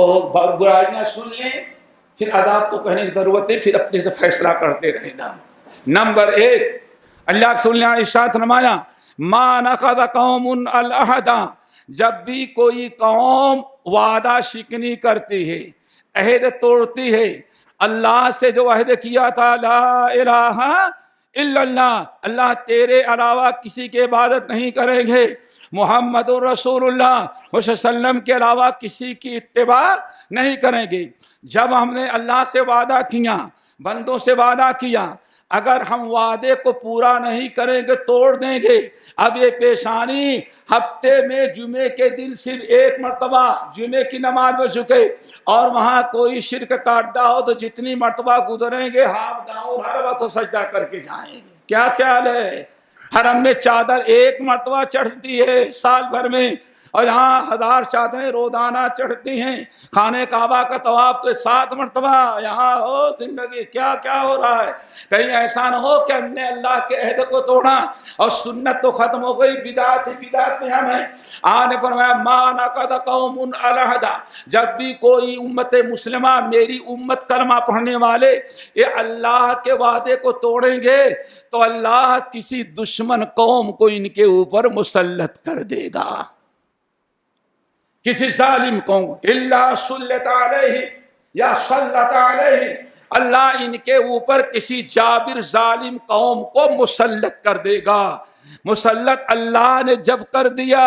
برائیاں سن لیں، پھر عذاب کو کہنے کی ضرورت ہے، پھر اپنے سے فیصلہ کرتے رہنا۔ نمبر 1، اللہ کے رسول نے ارشاد فرمایا ما نقض قوم العہد، جب بھی کوئی قوم وعدہ شکنی کرتی ہے، عہد توڑتی ہے، اللہ سے جو عہد کیا تھا لا الہ الا اللہ، اللہ تیرے علاوہ کسی کی عبادت نہیں کریں گے، محمد رسول اللہ صلی اللہ علیہ وسلم کے علاوہ کسی کی اتباع نہیں کریں گے۔ جب ہم نے اللہ سے وعدہ کیا، بندوں سے وعدہ کیا، اگر ہم وعدے کو پورا نہیں کریں گے توڑ دیں گے۔ اب یہ پیشانی ہفتے میں جمعے کے دن صرف 1 مرتبہ جمعے کی نماز میں جھکے اور وہاں کوئی شرک کاٹتا ہو تو جتنی مرتبہ گزریں گے ہاتھ ڈاؤن ہر وقت سجدہ کر کے جائیں گے۔ کیا خیال ہے؟ حرم میں چادر 1 مرتبہ چڑھتی ہے سال بھر میں، اور یہاں 1000 چادریں روزانہ چڑھتی ہیں۔ خانہ کعبہ کا طواف تو 7 مرتبہ یہاں ہو زندگی، کیا کیا ہو رہا ہے؟ کہیں ایسا نہ ہو کہ ہم نے اللہ کے عہد کو توڑا اور سنت تو ختم ہو گئی، بدعت ہی بدعت میں ہم ہیں۔ آپ نے فرمایا ما نقض قوم العہد، جب بھی کوئی امت مسلمہ، میری امت کلمہ پڑھنے والے یہ اللہ کے وعدے کو توڑیں گے تو اللہ کسی دشمن قوم کو ان کے اوپر مسلط کر دے گا، کسی ظالم قوم، اللہ سلط علیہ یا سلط علیہ، اللہ ان کے اوپر کسی جابر ظالم قوم کو مسلط کر دے گا۔ مسلط اللہ نے جب کر دیا،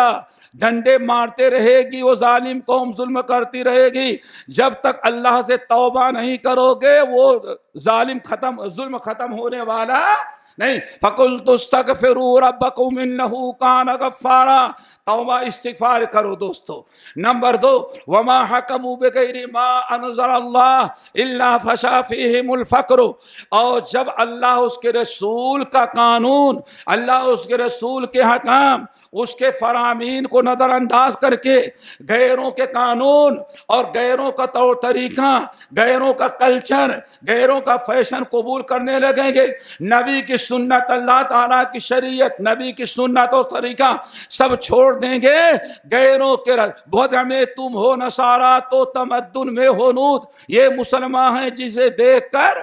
ڈنڈے مارتے رہے گی وہ ظالم قوم، ظلم کرتی رہے گی، جب تک اللہ سے توبہ نہیں کرو گے وہ ظلم ختم ہونے والا نہیں۔ فَقُلْتُ اسْتَغْفِرُوا رَبَّكُمْ إِنَّهُ كَانَ غَفَّارًا، توبہ استغفار کرو دوستو۔ نمبر 2، وَمَا حَكَمُوا بِغَيْرِ مَا أَنزَلَ اللَّهُ إِلَّا فَشَا فِيهِمُ الْفَقْرُ، اور جب اللہ اس کے رسول کا قانون، اللہ اس کے رسول کے حکام، اس کے فرامین کو نظر انداز کر کے غیروں کے قانون اور غیروں کا طور طریقہ، غیروں کا کلچر، غیروں کا فیشن قبول کرنے لگیں گے، نبی کی سنت، اللہ تعالیٰ کی شریعت، نبی کی سنت اور طریقہ سب چھوڑ دیں گے، غیروں کے بہت میں تم ہو نصارہ تو تمدن میں ہو نود، یہ مسلمان ہیں جسے دیکھ کر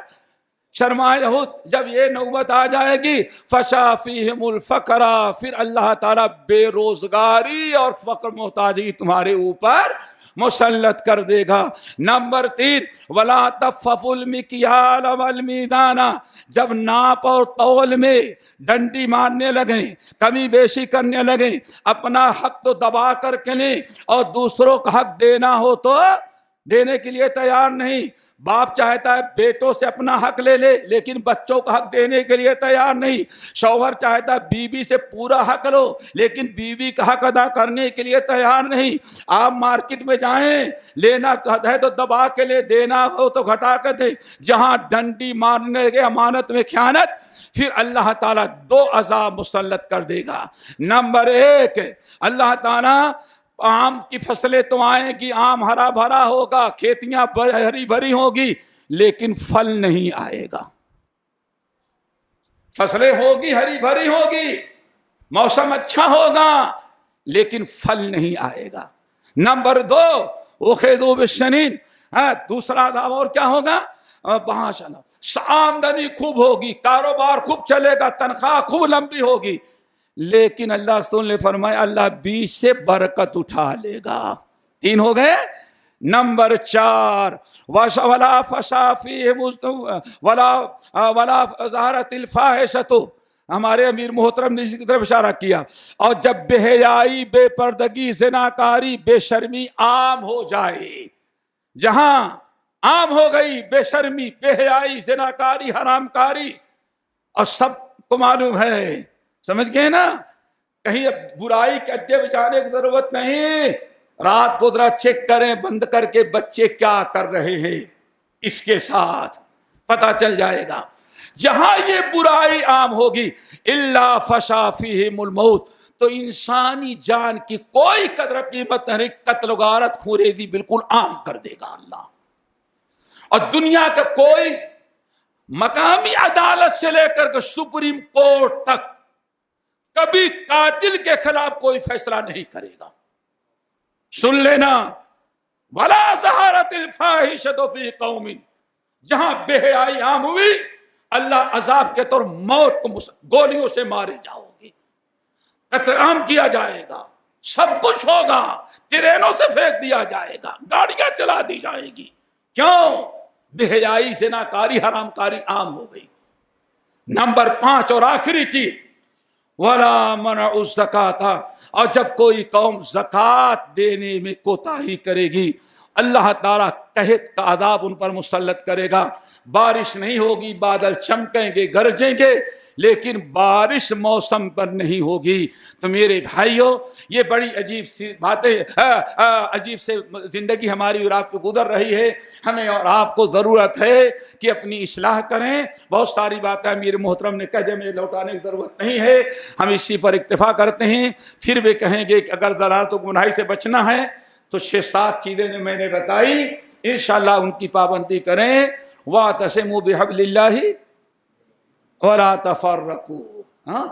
شرمائے یہود۔ جب یہ نوبت آ جائے گی فشا فیہم الفقر، پھر اللہ تعالیٰ بے روزگاری اور فقر محتاجی تمہارے اوپر مسلط کر دے گا۔ نمبر 3، وَلَا تَفَّفُوا الْمِكْيَالَ وَالْمِيزَانَ، جب ناپ اور تول میں ڈنڈی مارنے لگیں، کمی بیشی کرنے لگیں، اپنا حق تو دبا کر کے لیں اور دوسروں کا حق دینا ہو تو دینے کے لیے تیار نہیں۔ باپ چاہتا ہے بیٹوں سے اپنا حق لے لے لیکن بچوں کا حق دینے کے لیے تیار نہیں، شوہر چاہتا ہے بیوی سے پورا حق لو لیکن بیوی کا حق ادا کرنے کے لیے تیار نہیں۔ آپ مارکیٹ میں جائیں، لینا ہے تو دبا کے لے، دینا ہو تو گھٹا کے دے۔ جہاں ڈنڈی مارنے لگے امانت میں خیانت، پھر اللہ تعالیٰ 2 عذاب مسلط کر دے گا۔ نمبر 1، اللہ تعالیٰ آم کی فصلیں تو آئیں گی، آم ہرا بھرا ہوگا، کھیتیاں ہری بھری ہوگی لیکن پھل نہیں آئے گا۔ فصلیں ہوگی، ہری بھری ہوگی، موسم اچھا ہوگا لیکن پھل نہیں آئے گا۔ نمبر 2، اخذوا بالسنین، دوسرا عذاب اور کیا ہوگا؟ آمدنی خوب ہوگی، کاروبار خوب چلے گا، تنخواہ خوب لمبی ہوگی، لیکن اللہ رسول نے فرمایا اللہ بیچ سے برکت اٹھا لے گا۔ 3 ہو گئے۔ نمبر 4 ولا فسافی ولا ظہرت الفاحشۃ، ہمارے امیر محترم نے اس کی طرف اشارہ کیا. اور جب بے حیائی، بے پردگی، زناکاری، بے شرمی عام ہو جائے، جہاں عام ہو گئی بے شرمی، بے حیائی، زناکاری، حرام کاری، اور سب کو معلوم ہے، سمجھ گئے نا، کہیں اب برائی کے اڈے میں جانے کی ضرورت نہیں. رات کو ذرا چیک کریں بند کر کے بچے کیا کر رہے ہیں، اس کے ساتھ پتہ چل جائے گا. جہاں یہ برائی عام ہوگی الا فشا فیہم الموت، تو انسانی جان کی کوئی قدر قیمت نہیں، قتل و غارت، خوریزی بالکل عام کر دے گا اللہ. اور دنیا کا کوئی مقامی عدالت سے لے کر کے سپریم کورٹ تک کبھی قاتل کے خلاف کوئی فیصلہ نہیں کرے گا. سن لینا، ولا ظہرت الفاحشۃ فی قوم، جہاں بے حیائی عام ہوئی اللہ عذاب کے طور موت کو گولیوں سے مارے جاؤ گی، قتل عام کیا جائے گا، سب کچھ ہوگا، ٹرینوں سے پھینک دیا جائے گا، گاڑیاں چلا دی جائے گی. کیوں؟ بے حیائی، زناکاری، حرام کاری عام ہو گئی. نمبر 5 اور آخری چیز ولا منع الزکات، اور جب کوئی قوم زکوٰۃ دینے میں کوتاہی کرے گی اللہ تعالیٰ قحط کا عذاب ان پر مسلط کرے گا. بارش نہیں ہوگی، بادل چمکیں گے، گرجیں گے، لیکن بارش موسم پر نہیں ہوگی. تو میرے بھائیوں، یہ بڑی عجیب سی باتیں، عجیب سے زندگی ہماری اور آپ کی گزر رہی ہے. ہمیں اور آپ کو ضرورت ہے کہ اپنی اصلاح کریں. بہت ساری باتیں امیر محترم نے کہا میں لوٹانے کی ضرورت نہیں ہے، ہم اسی پر اکتفا کرتے ہیں. پھر بھی کہیں گے کہ اگر ضلالت و گمراہی سے بچنا ہے تو 6-7 چیزیں جو میں نے بتائی انشاءاللہ ان کی پابندی کریں. وَاعْتَصِمُوا بِحَبْلِ اللَّهِ وَلَا تَفَرَّقُوا،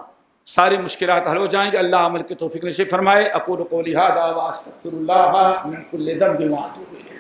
ساری مشکلات حل ہو جائیں گے. اللہ عمل کی توفیق نصیب فرمائے. اقول قولی ھذا واستغفر اللہ من کل ذنب واتوب الیہ.